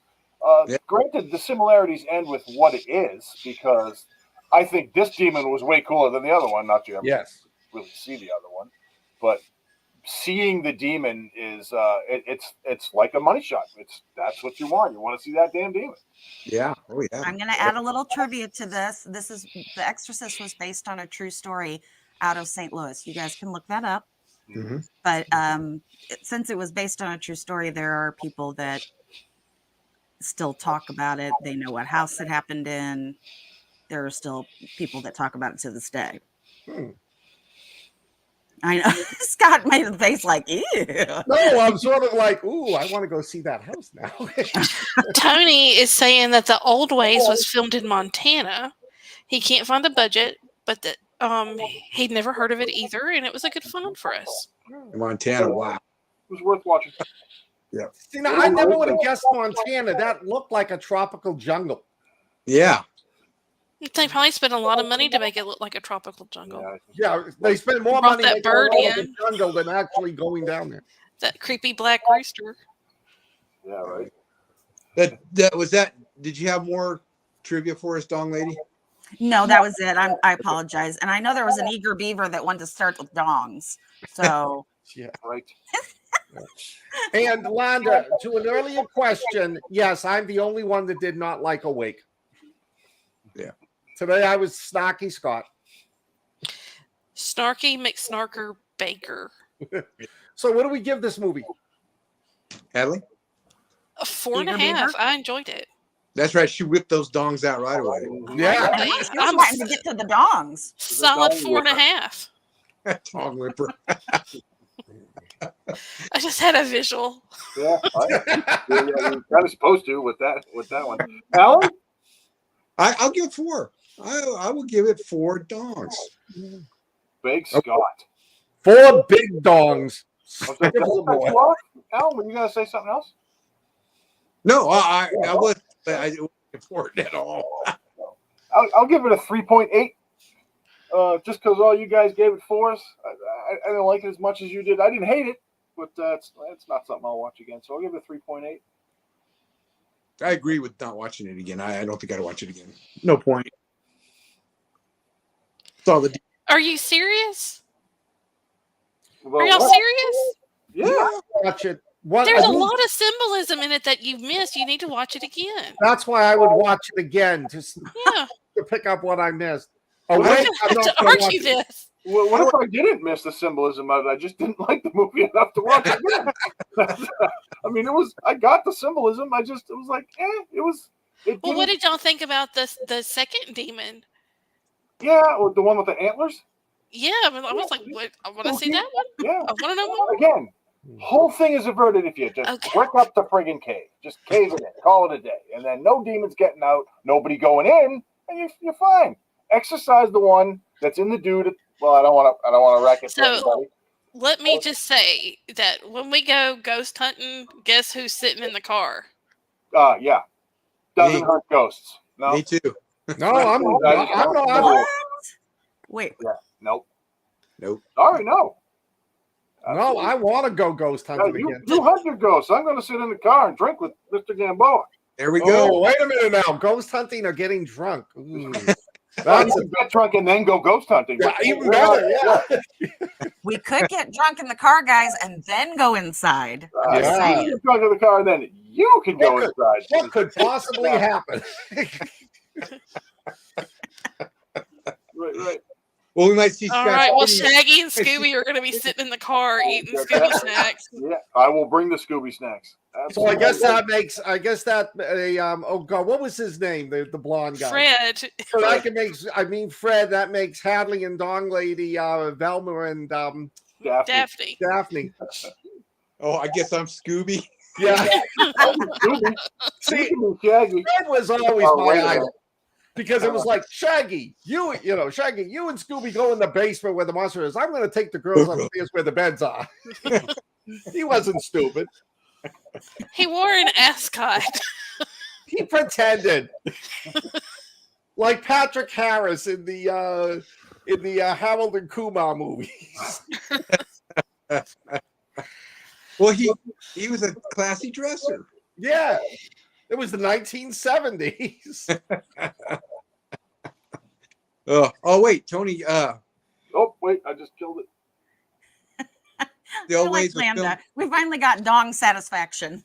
Granted, the similarities end with what it is, because I think this demon was way cooler than the other one. Not you ever really see the other one, but seeing the demon is it's like a money shot. That's what you want. You want to see that damn demon. Yeah. Oh yeah. I'm going to add a little trivia to this. The Exorcist was based on a true story out of St. Louis. You guys can look that up. Mm-hmm. But since it was based on a true story, there are people that still talk about it. They know what house it happened in. There are still people that talk about it to this day. I know. Scott made a face like, ew. No, I'm sort of like, ooh, I want to go see that house now. Tony is saying that The Old Ways was filmed in Montana. He can't find the budget, but that he'd never heard of it either, and it was a good fun for us. Montana, wow. It was worth watching. Yeah. See, now, I never would have guessed Montana. That looked like a tropical jungle. Yeah. They probably spent a lot of money to make it look like a tropical jungle. Yeah, they spent more Brought money that making bird it in. a jungle than actually going down there. That creepy black rooster. Yeah, right. That was that. Did you have more trivia for us, Dong Lady? No, that was it. I apologize. And I know there was an eager beaver that wanted to start with dongs. So Yeah, right. And Londa, to an earlier question, yes, I'm the only one that did not like Awake. Yeah. Today I was Snarky Scott. Snarky McSnarker Baker. So what do we give this movie? Hadley? A 4.5. Beaver? I enjoyed it. That's right. She whipped those dongs out right away. Yeah. I was trying to get to the dongs. Solid dong 4.5. Dong whipper. I just had a visual. Yeah, you're kind of supposed to with that one. Alan? I'll give 4. I will give it 4 dongs. Big Scott. 4 big dongs. Alan, were you gonna say something else? No, I wasn't important at all. I'll give it a 3.8. Just because all you guys gave it 4s. I didn't like it as much as you did. I didn't hate it, but it's not something I'll watch again. So I'll give it a 3.8. I agree with not watching it again. I don't think I'd watch it again. No point. Saw the. Are you serious? Well, Are y'all serious? Yeah. Watch it. There's a lot of symbolism in it that you've missed. You need to watch it again. That's why I would watch it again, just Yeah. to pick up what I missed. We're Awake, gonna I'm have not to gonna watch argue it. this. Well, what if I didn't miss the symbolism of it? I just didn't like the movie enough to watch it again. I mean, I got the symbolism. it was like, Well, what did y'all think about the second demon? Yeah, or the one with the antlers? Yeah, I was like, what? I want to see that one. Yeah. I want to know more. Again, whole thing is averted if you just brick up the friggin' cave. Just cave it in. Call it a day. And then no demons getting out, nobody going in, and you're fine. Exercise the one that's in the dude. Well, I don't want to wreck it for everybody. Let me just say that when we go ghost hunting, guess who's sitting in the car? Yeah. Doesn't hunt ghosts. No. Me too. No, I'm not. Wait. Yeah. Nope. Sorry, no. No, I want to go ghost hunting again. You hunt your ghosts. I'm going to sit in the car and drink with Mr. Gamboa. There we go. Oh, wait a minute now. Ghost hunting or getting drunk? Ooh. That's get drunk and then go ghost hunting. Yeah, even better. Yeah. We could get drunk in the car, guys, and then go inside. You get drunk in the car and then you can go inside. What could possibly happen? Right. Well, we might see. All right. Well, Shaggy and Scooby are going to be sitting in the car eating Scooby snacks. Yeah, I will bring the Scooby snacks. Absolutely. So I guess that oh God, what was his name? The blonde guy. Fred. So that can make Fred. That makes Hadley and Dong Lady, Velma and Daphne. Oh, I guess I'm Scooby. Yeah. Scooby. See, Shaggy. Fred was always my idol. Because it was like, Shaggy, Shaggy, you and Scooby go in the basement where the monster is. I'm going to take the girls upstairs where the beds are. He wasn't stupid. He wore an ascot. He pretended. Like Patrick Harris in the Harold and Kumar movies. Well, he was a classy dresser. Yeah. It was the 1970s. Oh, wait, Tony. Oh, wait, I just killed it. The old like ways were Lambda. filmed. We finally got dong satisfaction.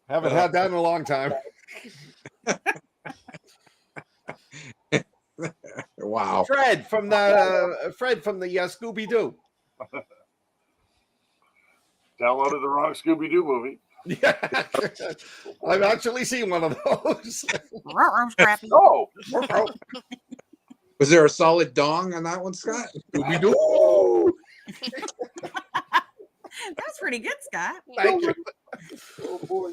Haven't had that in a long time. Wow. Fred from the Scooby Doo. Downloaded the wrong Scooby Doo movie. Yeah, I've actually seen one of those. Scrappy. Oh, Was there a solid dong on that one, Scott? Scooby Doo. That's pretty good, Scott. Thank you. oh boy.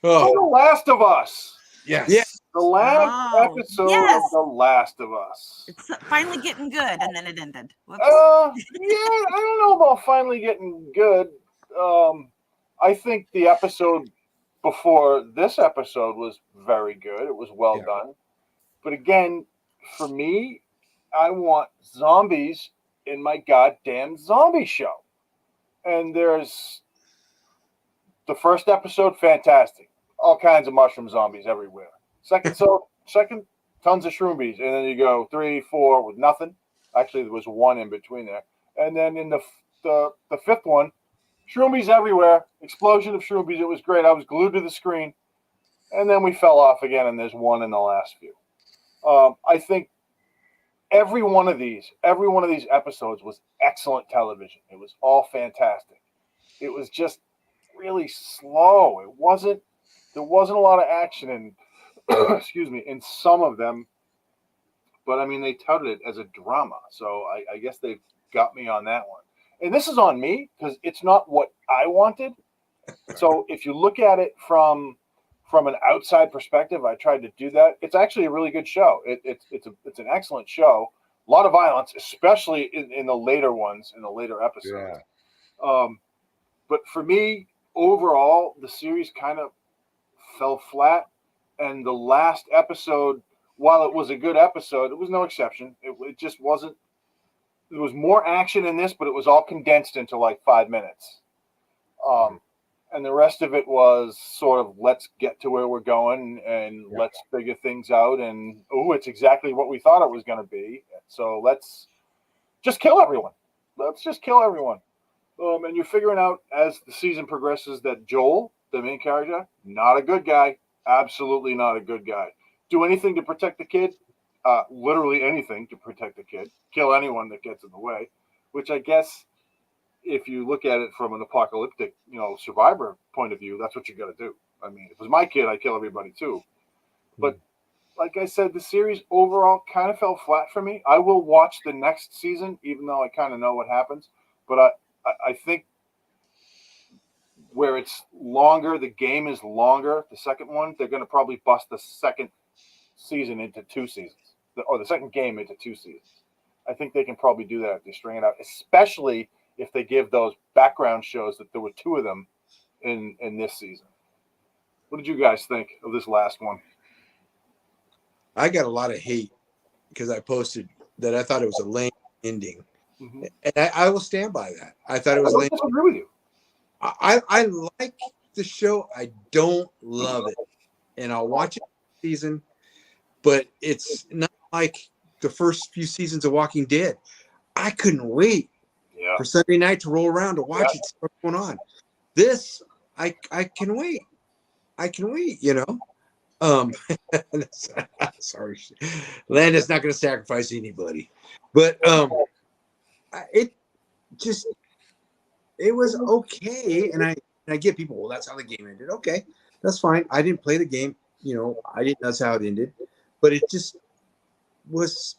Oh, The Last of Us. Yes. Yeah. The last Oh, episode yes. of The Last of Us. It's finally getting good, and then it ended. Whoops. Yeah, I don't know about finally getting good. I think the episode before this episode was very good. It was well done. But again, for me, I want zombies in my goddamn zombie show. And there's the first episode, fantastic. All kinds of mushroom zombies everywhere. Second, tons of shroomies. And then you go 3, 4 with nothing. Actually, there was one in between there. And then in the fifth one, shroomies everywhere. Explosion of shroomies. It was great. I was glued to the screen. And then we fell off again, and there's one in the last few. I think every one of these episodes was excellent television. It was all fantastic. It was just really slow. There wasn't a lot of action in excuse me, in some of them. But I mean, they touted it as a drama. So I guess they've got me on that one. And this is on me because it's not what I wanted. So if you look at it from an outside perspective, I tried to do that. It's actually a really good show. It's an excellent show. A lot of violence, especially in the later ones, in the later episodes. Yeah. But for me, overall, the series kind of fell flat. And the last episode, while it was a good episode, it was no exception. It just wasn't. There was more action in this, but it was all condensed into like 5 minutes. And the rest of it was sort of, let's get to where we're going and let's figure things out. And, it's exactly what we thought it was going to be. So let's just kill everyone. Let's just kill everyone. And you're figuring out as the season progresses that Joel, the main character, not a good guy. Absolutely not a good guy. Do anything to protect the kid. Literally anything to protect the kid. Kill anyone that gets in the way. Which I guess, if you look at it from an apocalyptic, survivor point of view, that's what you got to do. I mean, if it was my kid, I'd kill everybody too. But like I said, the series overall kind of fell flat for me. I will watch the next season, even though I kind of know what happens. But I think where it's longer, the game is longer, the second one, they're going to probably bust the second season into 2 seasons. Or the second game into 2 seasons. I think they can probably do that if they string it out, especially if they give those background shows that there were 2 of them in this season. What did you guys think of this last one? I got a lot of hate because I posted that I thought it was a lame ending. Mm-hmm. And I will stand by that. I thought it was lame. I disagree with you. I like the show. I don't love it. And I'll watch it this season, but it's not like the first few seasons of Walking Dead. I couldn't wait for Sunday night to roll around to watch it, see what's going on. This, I can wait. I can wait, sorry. Landon's not going to sacrifice anybody. But it was okay. And I get people, well, that's how the game ended. Okay, that's fine. I didn't play the game. That's how it ended. But it just was,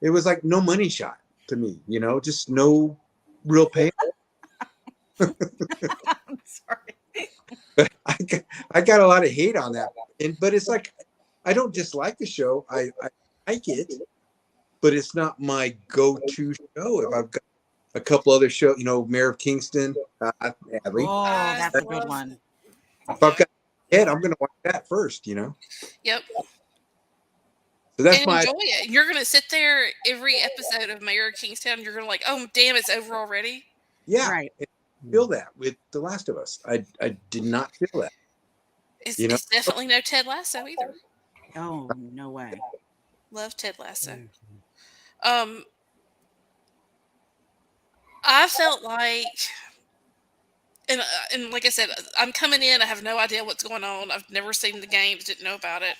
it was like no money shot to me, just no real pay. I'm sorry. But I got a lot of hate on that. But it's like, I don't dislike the show. I like it, but it's not my go-to show. If I've got a couple other shows, Mayor of Kingston, Adley. Oh, that's a good one. If I've got it, I'm going to watch that first, Yep. So that's and enjoy it. You're going to sit there every episode of Mayor of Kingstown. You're going to like, oh, damn, it's over already. Yeah. Right. I feel that with The Last of Us. I did not feel that. It's definitely no Ted Lasso either. Oh, no way. Love Ted Lasso. I felt like, and like I said, I'm coming in. I have no idea what's going on. I've never seen the games. Didn't know about it.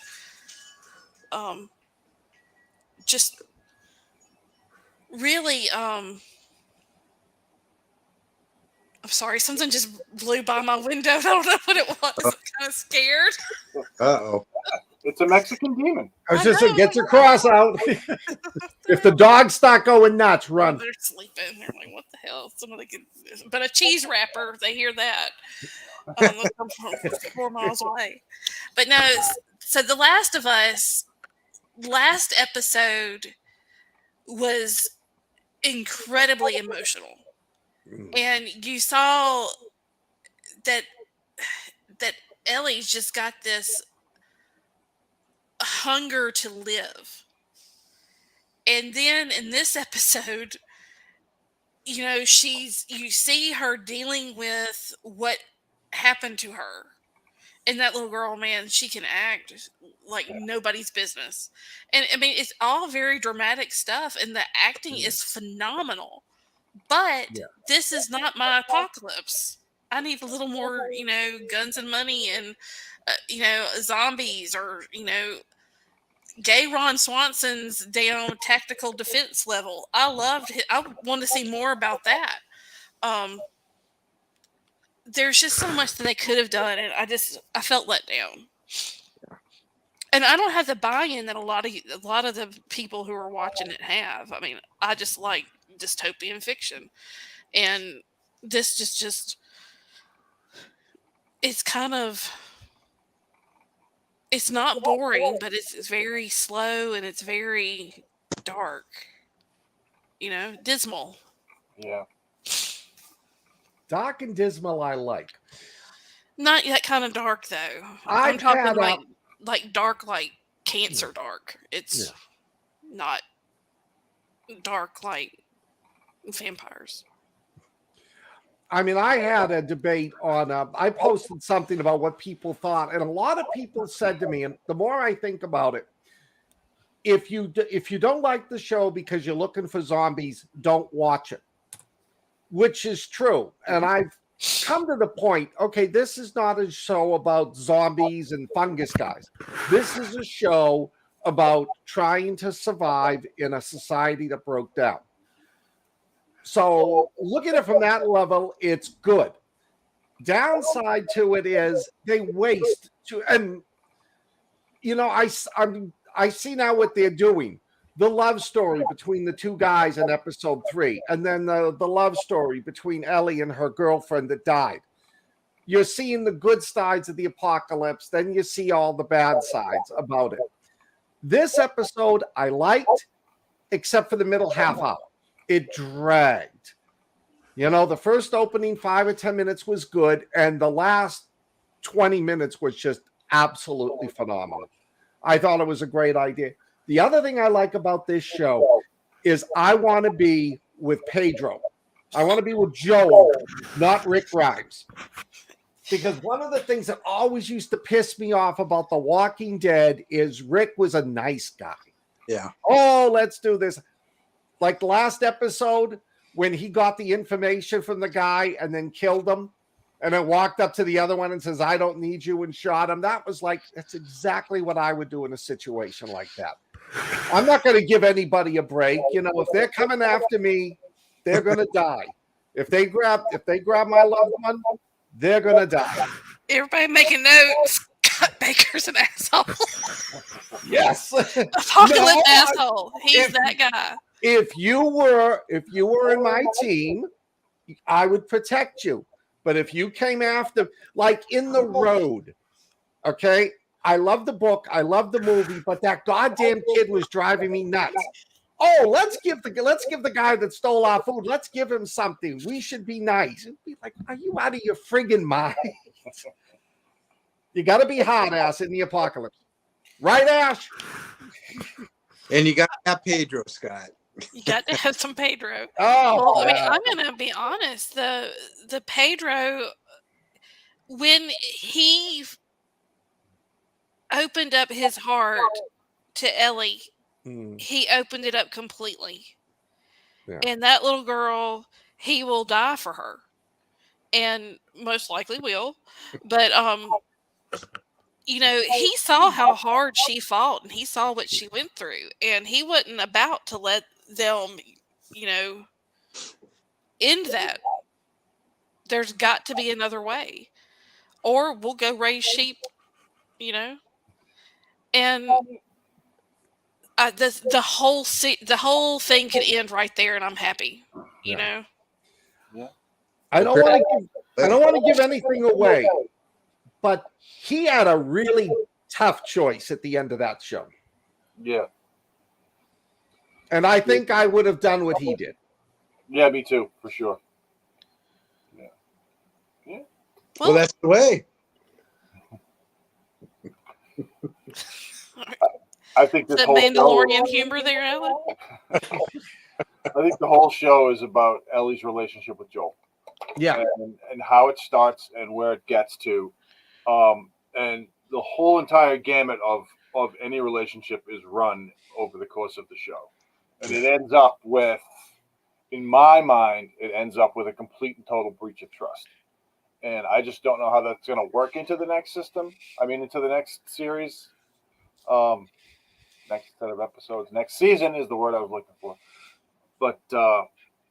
Just really, I'm sorry, something just blew by my window. I don't know what it was. I'm kind of scared. Uh-oh. It's a Mexican demon. I was just saying, get your cross out. If the dogs start going nuts, run. They're sleeping. They're like, what the hell? Somebody could, but a cheese wrapper, they hear that. From 4 miles away. But no, so The Last of Us, last episode was incredibly emotional. And you saw that Ellie's just got this hunger to live. And then in this episode, you see her dealing with what happened to her. And that little girl, man, she can act like nobody's business. And I mean, it's all very dramatic stuff, and the acting is phenomenal. But this is not my apocalypse. I need a little more, guns and money and, zombies or, gay Ron Swanson's down tactical defense level. I loved it. I want to see more about that. There's just so much that they could have done, and I felt let down. And I don't have the buy-in that a lot of the people who are watching it have. I mean, I just like dystopian fiction, and this just it's kind of, it's not boring, but it's very slow and it's very dark, dismal. Yeah. Dark and dismal, I like. Not that kind of dark though. I'm talking like dark, like cancer dark. It's not dark like vampires. I mean, I had a debate on. I posted something about what people thought, and a lot of people said to me, and the more I think about it, if you don't like the show because you're looking for zombies, don't watch it. Which is true, and I've come to the point. Okay, this is not a show about zombies and fungus guys. This is a show about trying to survive in a society that broke down. So look at it from that level, it's good. Downside to it is they waste and I see now what they're doing. The love story between the two guys in episode 3, and then the love story between Ellie and her girlfriend that died. You're seeing the good sides of the apocalypse, then you see all the bad sides about it. This episode I liked, except for the middle half hour. It dragged. The first opening 5 or 10 minutes was good, and the last 20 minutes was just absolutely phenomenal. I thought it was a great idea. The other thing I like about this show is I want to be with Pedro. I want to be with Joel, not Rick Grimes. Because one of the things that always used to piss me off about The Walking Dead is Rick was a nice guy. Yeah. Oh, let's do this. Like last episode, when he got the information from the guy and then killed him, and then walked up to the other one and says, I don't need you, and shot him. That was like, that's exactly what I would do in a situation like that. I'm not going to give anybody a break. If they're coming after me, they're going to die. If they grab my loved one, they're going to die. Everybody making notes. Baker's an asshole. Yes. Apocalypse asshole. He's that guy. If you were in my team, I would protect you. But if you came after, like in The Road, okay, I love the book, I love the movie, but that goddamn kid was driving me nuts. Oh, let's give the guy that stole our food, let's give him something. We should be nice. It'd be like, are you out of your friggin' mind? You got to be hard ass in the apocalypse, right, Ash? And you got to have Pedro, Scott. You got to have some Pedro. Oh, well, I mean, I'm going to be honest. The Pedro, when he opened up his heart to Ellie, he opened it up completely. Yeah. And that little girl he will die for her, and most likely will. But he saw how hard she fought, and he saw what she went through, and he wasn't about to let them, end that. There's got to be another way, or we'll go raise sheep, and the whole thing could end right there, and I'm happy. Yeah. I don't want to give anything away, but he had a really tough choice at the end of that show. Yeah. And I think I would have done what he did. Yeah, me too, for sure. Yeah. Well, that's the way. I think this whole Mandalorian humor there, Alan. I think the whole show is about Ellie's relationship with Joel. Yeah. And how it starts and where it gets to. And the whole entire gamut of any relationship is run over the course of the show. And it ends up with, in my mind, a complete and total breach of trust. And I just don't know how that's going to work into the next into the next series. Next set of episodes. Next season is the word I was looking for. But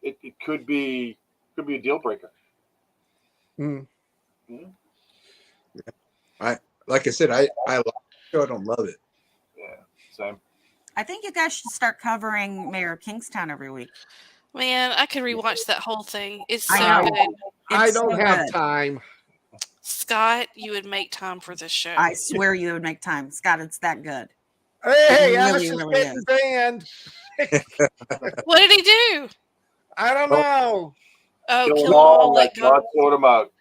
it could be a deal breaker. Mm. Yeah. Like I said, I like the show. I don't love it. Yeah, same. I think you guys should start covering Mayor of Kingstown every week. Man, I could rewatch that whole thing. It's so I know. good. I don't so have good. time. Scott, you would make time for this show. I swear you would make time. Scott, it's that good. Hey, It Ash really, is really getting is. banned. What did he do? I don't know. Oh, Kill kill them them all, let God God. sort them out.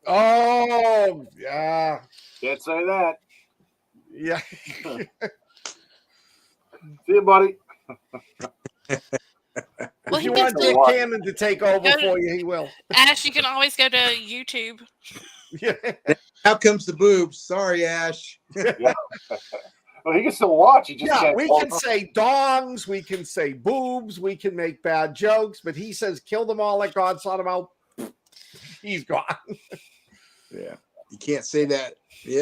Oh, yeah. Can't say that. Yeah. See you, buddy. Well, If he you can want still Dick Cannon to take over Go to- for you, he will. Ash, you can always go to YouTube. Yeah. Out comes the boobs. Sorry, Ash. Yeah. Well, he can still watch. He just Yeah, can't. we can say dongs, we can say boobs, we can make bad jokes, but he says kill them all like God sought them out. He's gone. Yeah, you can't say that. Yeah,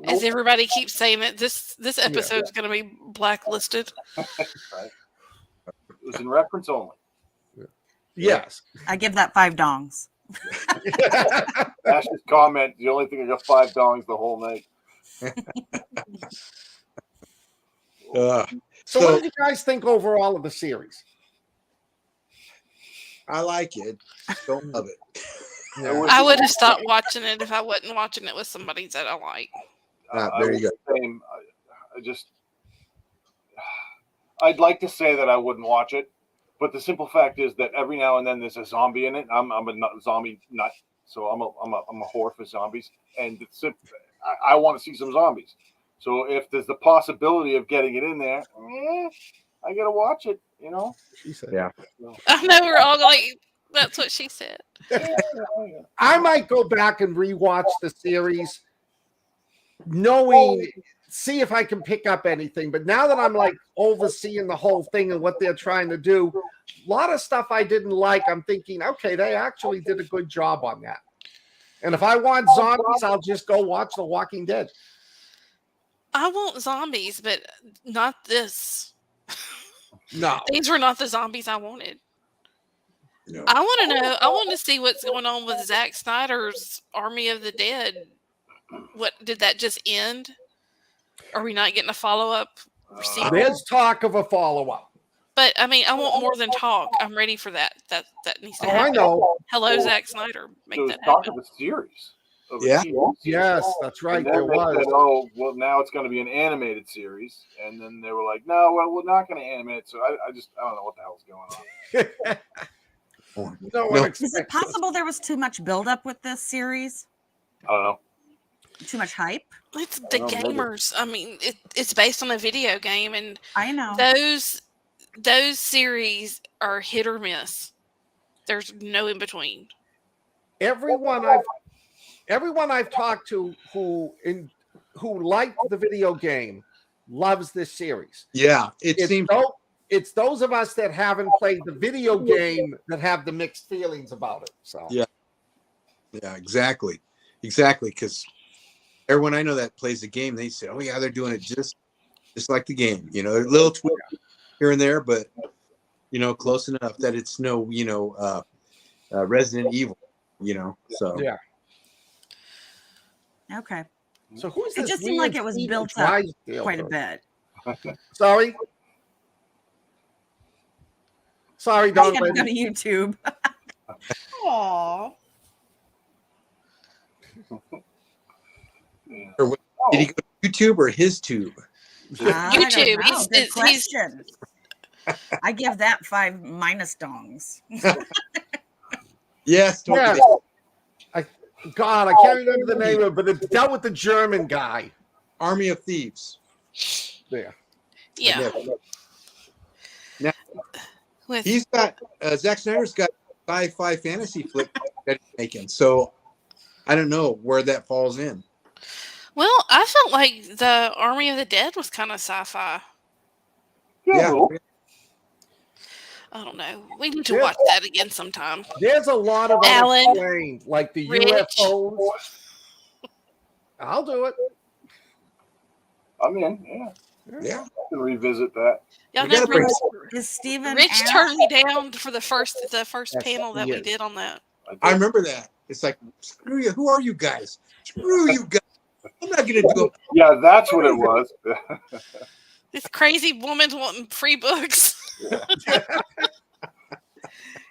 As everybody keeps saying it, this episode is going to be blacklisted. Right. It was in reference only. Yes. I give that 5 dongs. Ash's comment, the only thing I got 5 dongs the whole night. So what did you guys think overall of the series? I like it. Don't love it. Yeah. I would have stopped watching it if I wasn't watching it with somebody that I like. There you go. Same. I'd like to say that I wouldn't watch it, but the simple fact is that every now and then there's a zombie in it. I'm a zombie nut, so I'm a whore for zombies, and I want to see some zombies. So if there's the possibility of getting it in there, I gotta watch it. She said. Yeah. I know we're all like, that's what she said. I might go back and rewatch the series, see if I can pick up anything. But now that I'm like overseeing the whole thing and what they're trying to do, a lot of stuff I didn't like. I'm thinking, okay, they actually did a good job on that. And if I want zombies, I'll just go watch The Walking Dead. I want zombies, but not this. No. These were not the zombies I wanted. No. I want to know. I want to see what's going on with Zack Snyder's Army of the Dead. What did that just end? Are we not getting a follow-up? There's talk of a follow-up. But I mean, I want more than talk. I'm ready for that. That needs to happen. I know. Hello, Zack Snyder. Make There was that talk happen. of a series. Yeah. Yes, that's right. And then There they was. said, oh, well, now it's going to be an animated series. And then they were like, no, well, we're not going to animate it. So I don't know what the hell's going on. No one Is it possible there was too much buildup with this series? I don't know. Too much hype? It's the gamers. I mean, it's based on a video game, and I know. those series are hit or miss. There's no in between. Everyone I've talked to who liked the video game loves this series. Yeah, it seems it's those of us that haven't played the video game that have the mixed feelings about it. So Yeah, exactly. Because everyone I know that plays the game, they say, "Oh yeah, they're doing it just like the game." You know, a little tweak here and there, but you know, close enough that it's no, Resident Evil. You know, so yeah. Okay. So who's It this just seemed like weird it was Steven built up Drysdale quite a person? bit. Sorry, I Don. had to go to YouTube. Aww. or what, did he go to YouTube or his tube? I don't YouTube. know. Good question. I give that 5 minus dongs. Yes, totally. Yeah. God, I can't remember the name of it, but it dealt with the German guy. Army of Thieves. There. Yeah. Now, he's got Zack Snyder's got sci-fi fantasy flick that he's making, so I don't know where that falls in. Well, I felt like the Army of the Dead was kind of sci-fi. Yeah. I don't know. We need to watch that again sometime. There's a lot of Alan, unexplained, like the Rich. UFOs. I'll do it. I'm in. Yeah. I can revisit that. Y'all We know gotta bring- Is Steven Rich out? turned me down for the first panel that we yes. did on that. I remember that. It's like, screw you. Who are you guys? Screw you guys. I'm not going to do it. Yeah, that's what it was. This crazy woman's wanting free books.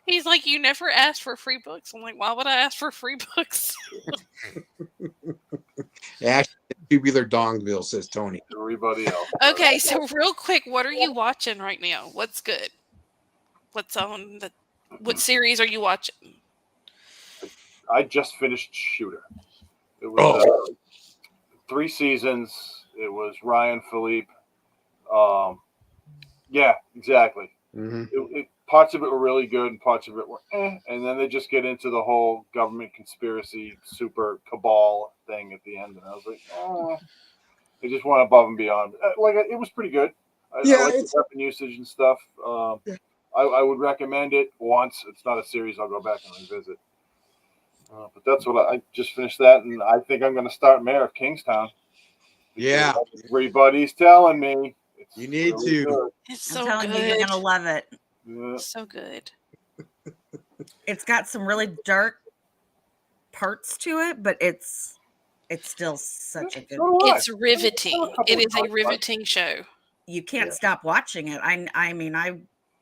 He's like, you never asked for free books. I'm like, why would I ask for free books? Actually, tubular Dongville, says Tony. Everybody else. Okay, so real quick, what are you watching right now? What's good? What's on the? What series are you watching? I just finished Shooter. It was 3 seasons. It was Ryan Philippe. Yeah, exactly. Mm-hmm. Parts of it were really good and parts of it were and then they just get into the whole government conspiracy super cabal thing at the end, and I was like, they just went above and beyond. Like, it was pretty good. I like the weapon usage and stuff. I would recommend it once. It's not a series I'll go back and revisit. But that's what I just finished that, and I think I'm going to start Mayor of Kingstown. Yeah. Everybody's telling me. You need really to. good. It's I'm so telling good. you, you're gonna love it. Yeah. So good. It's got some really dark parts to it, but it's still such a good. It's riveting. It is a riveting show. You can't stop watching it. I mean, I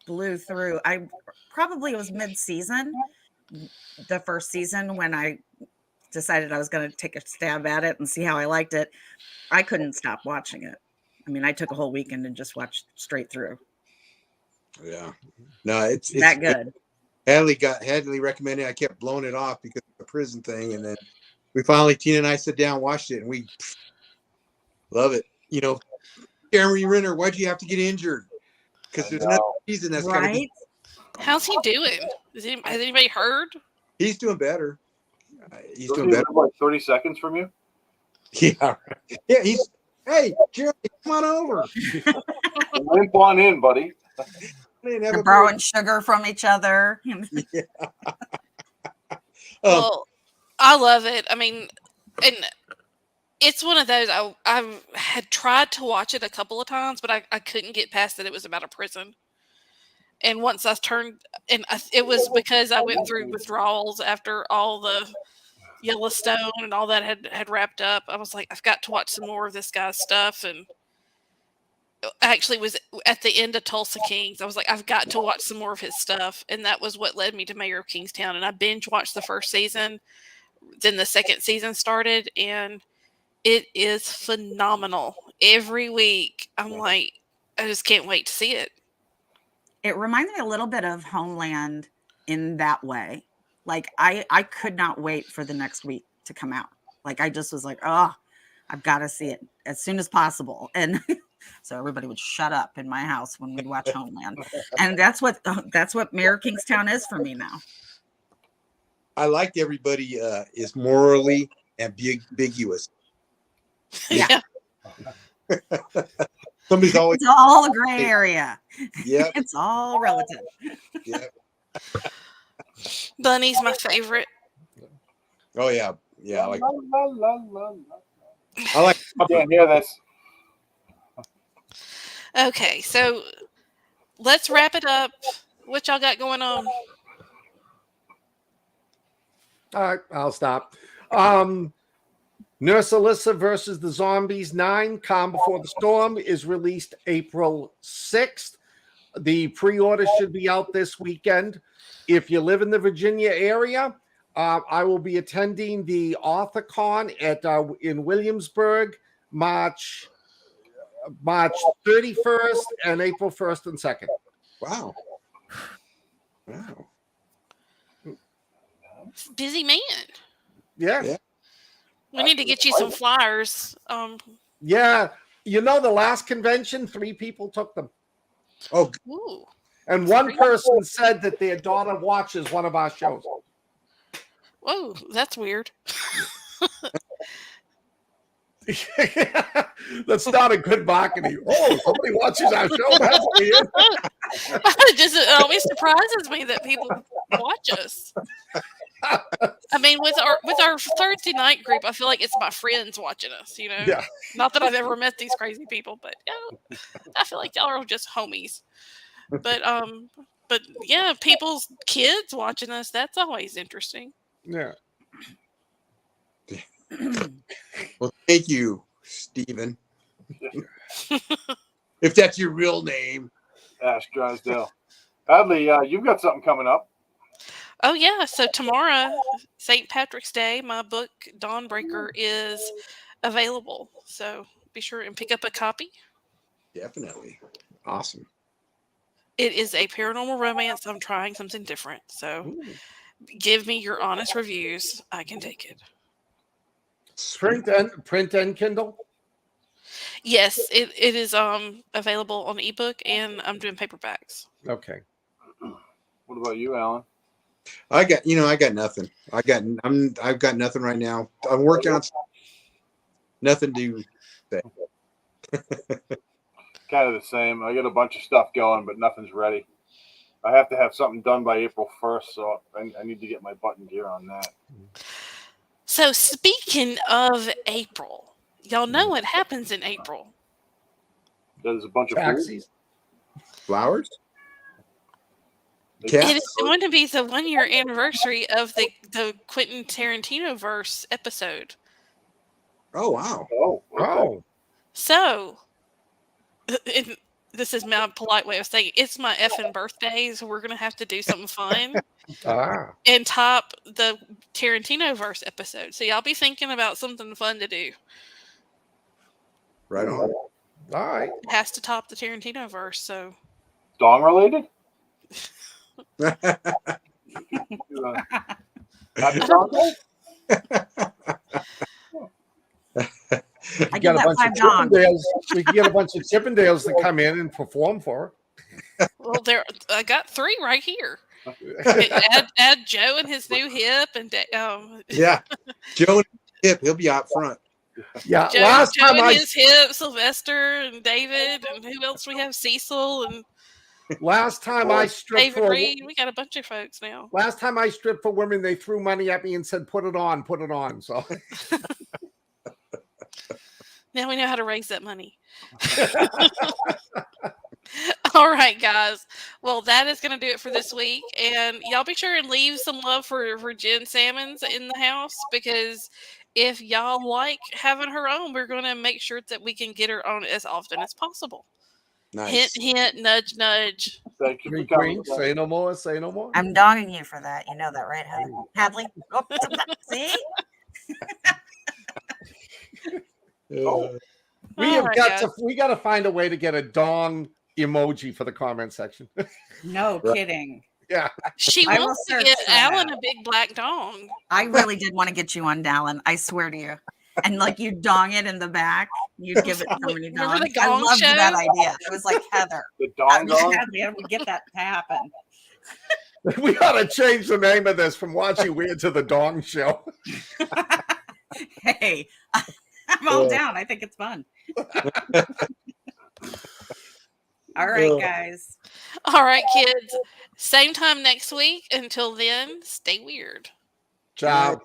blew through. I probably, it was mid-season, the first season, when I decided I was going to take a stab at it and see how I liked it. I couldn't stop watching it. I mean, I took a whole weekend and just watched straight through. Yeah. No, it's that good. Hadley recommended. I kept blowing it off because of the prison thing, and then we finally, Tina and I, sat down, watched it, and we love it. You know, Jeremy Renner, why'd you have to get injured? Because there's another season that's got to be. How's he doing? Has anybody heard? He's doing better. He's Doesn't doing he better. live like 30 seconds from you? Yeah. Yeah. Hey, Jeremy, come on over. Limp on in, buddy. They're borrowing sugar from each other. Yeah. Well, I love it. I mean, and it's one of those, I had tried to watch it a couple of times, but I couldn't get past that it was about a prison. And once I turned, it was because I went through withdrawals after all the Yellowstone and all that had wrapped up. I was like, I've got to watch some more of this guy's stuff. And I actually was at the end of Tulsa Kings. I was like, I've got to watch some more of his stuff. And that was what led me to Mayor of Kingstown. And I binge watched the first season. Then the second season started, and it is phenomenal. Every week, I'm like, I just can't wait to see it. It reminds me a little bit of Homeland in that way. Like, I could not wait for the next week to come out. Like, I just was like, oh, I've got to see it as soon as possible. And so everybody would shut up in my house when we'd watch Homeland. And that's what Mayor of Kingstown is for me now. I like everybody is morally ambiguous. Yeah. Somebody's always. It's all a gray area. Yep. It's all relative. Yep. Bunny's my favorite. Oh yeah. Yeah. La, la, la, la, la. I like. I can't hear this. Okay, so let's wrap it up. What y'all got going on? All right, I'll stop. Nurse Alyssa versus the Zombies 9, Calm Before the Storm, is released April 6th. The pre-order should be out this weekend. If you live in the Virginia area, I will be attending the AuthorCon in Williamsburg, March 31st and April 1st and 2nd. Wow. Wow. Busy man. Yeah. Yeah. We need to get you some flyers. Yeah. You know, the last convention, 3 people took them. Oh, Ooh. And one person said that their daughter watches one of our shows. Whoa, that's weird. That's not a good marketing. Oh, somebody watches our show. That's weird. It always surprises me that people watch us. I mean, with our Thursday night group, I feel like it's my friends watching us. You know, Yeah. Not that I've ever met these crazy people, but I feel like y'all are just homies. But yeah, people's kids watching us. That's always interesting. Yeah. well, thank you, Stephen. If that's your real name. Ash Drysdale. Hadley, you've got something coming up. Oh yeah, so tomorrow, St. Patrick's Day, my book Dawnbreaker is available. So be sure and pick up a copy. Definitely. Awesome. It is a paranormal romance. I'm trying something different. So give me your honest reviews. I can take it. Print and Kindle? Yes, it is available on ebook, and I'm doing paperbacks. Okay. What about you, Alan? I got nothing. I've got nothing right now. I'm working on nothing to say. Kind of the same. I got a bunch of stuff going, but nothing's ready. I have to have something done by April 1st, so I need to get my button gear on that. So speaking of April, y'all know what happens in April. There's a bunch of Taxis. Flowers? It is going to be the 1-year anniversary of the Quentin Tarantino verse episode. Oh wow. Oh, okay. So, this is my polite way of saying it's my effing birthday, so we're going to have to do something fun and top the Tarantino verse episode. So y'all be thinking about something fun to do. Right on. All right. It has to top the Tarantino verse. So Dong related? Happy Dong Day? I get that 5 dogs. We can get a bunch of Chippendales to come in and perform for her. Well, I got 3 right here. add Joe and his new hip, and yeah, Joe and his hip. He'll be out front. Yeah, Joe and his hip, Sylvester and David, and who else we have? Cecil and last time I stripped David Reed. We got a bunch of folks now. Last time I stripped for women, they threw money at me and said, "Put it on, put it on." So now we know how to raise that money. All right, guys. Well, that is going to do it for this week. And y'all be sure and leave some love for Jen Salmons in the house, because if y'all like having her on, we're going to make sure that we can get her on as often as possible. Nice. Hint, hint, nudge, nudge. Thank you for Green, coming. say no more, say no more. I'm dogging you for that. You know that, right, Hadley? Oh, see? We got to find a way to get a dong emoji for the comment section. No kidding. Yeah. She wants to get Alan a big black dong. I really did want to get you one, Alan. I swear to you. And like you dong it in the back. You'd give it so many dongs. I loved that idea. It was like Heather. The dong dong? We get that to happen. We ought to change the name of this from Watching Wyrd to the Dong Show. Hey, I'm all down. I think it's fun. All right, guys. All right, kids. Same time next week. Until then, stay weird. Ciao.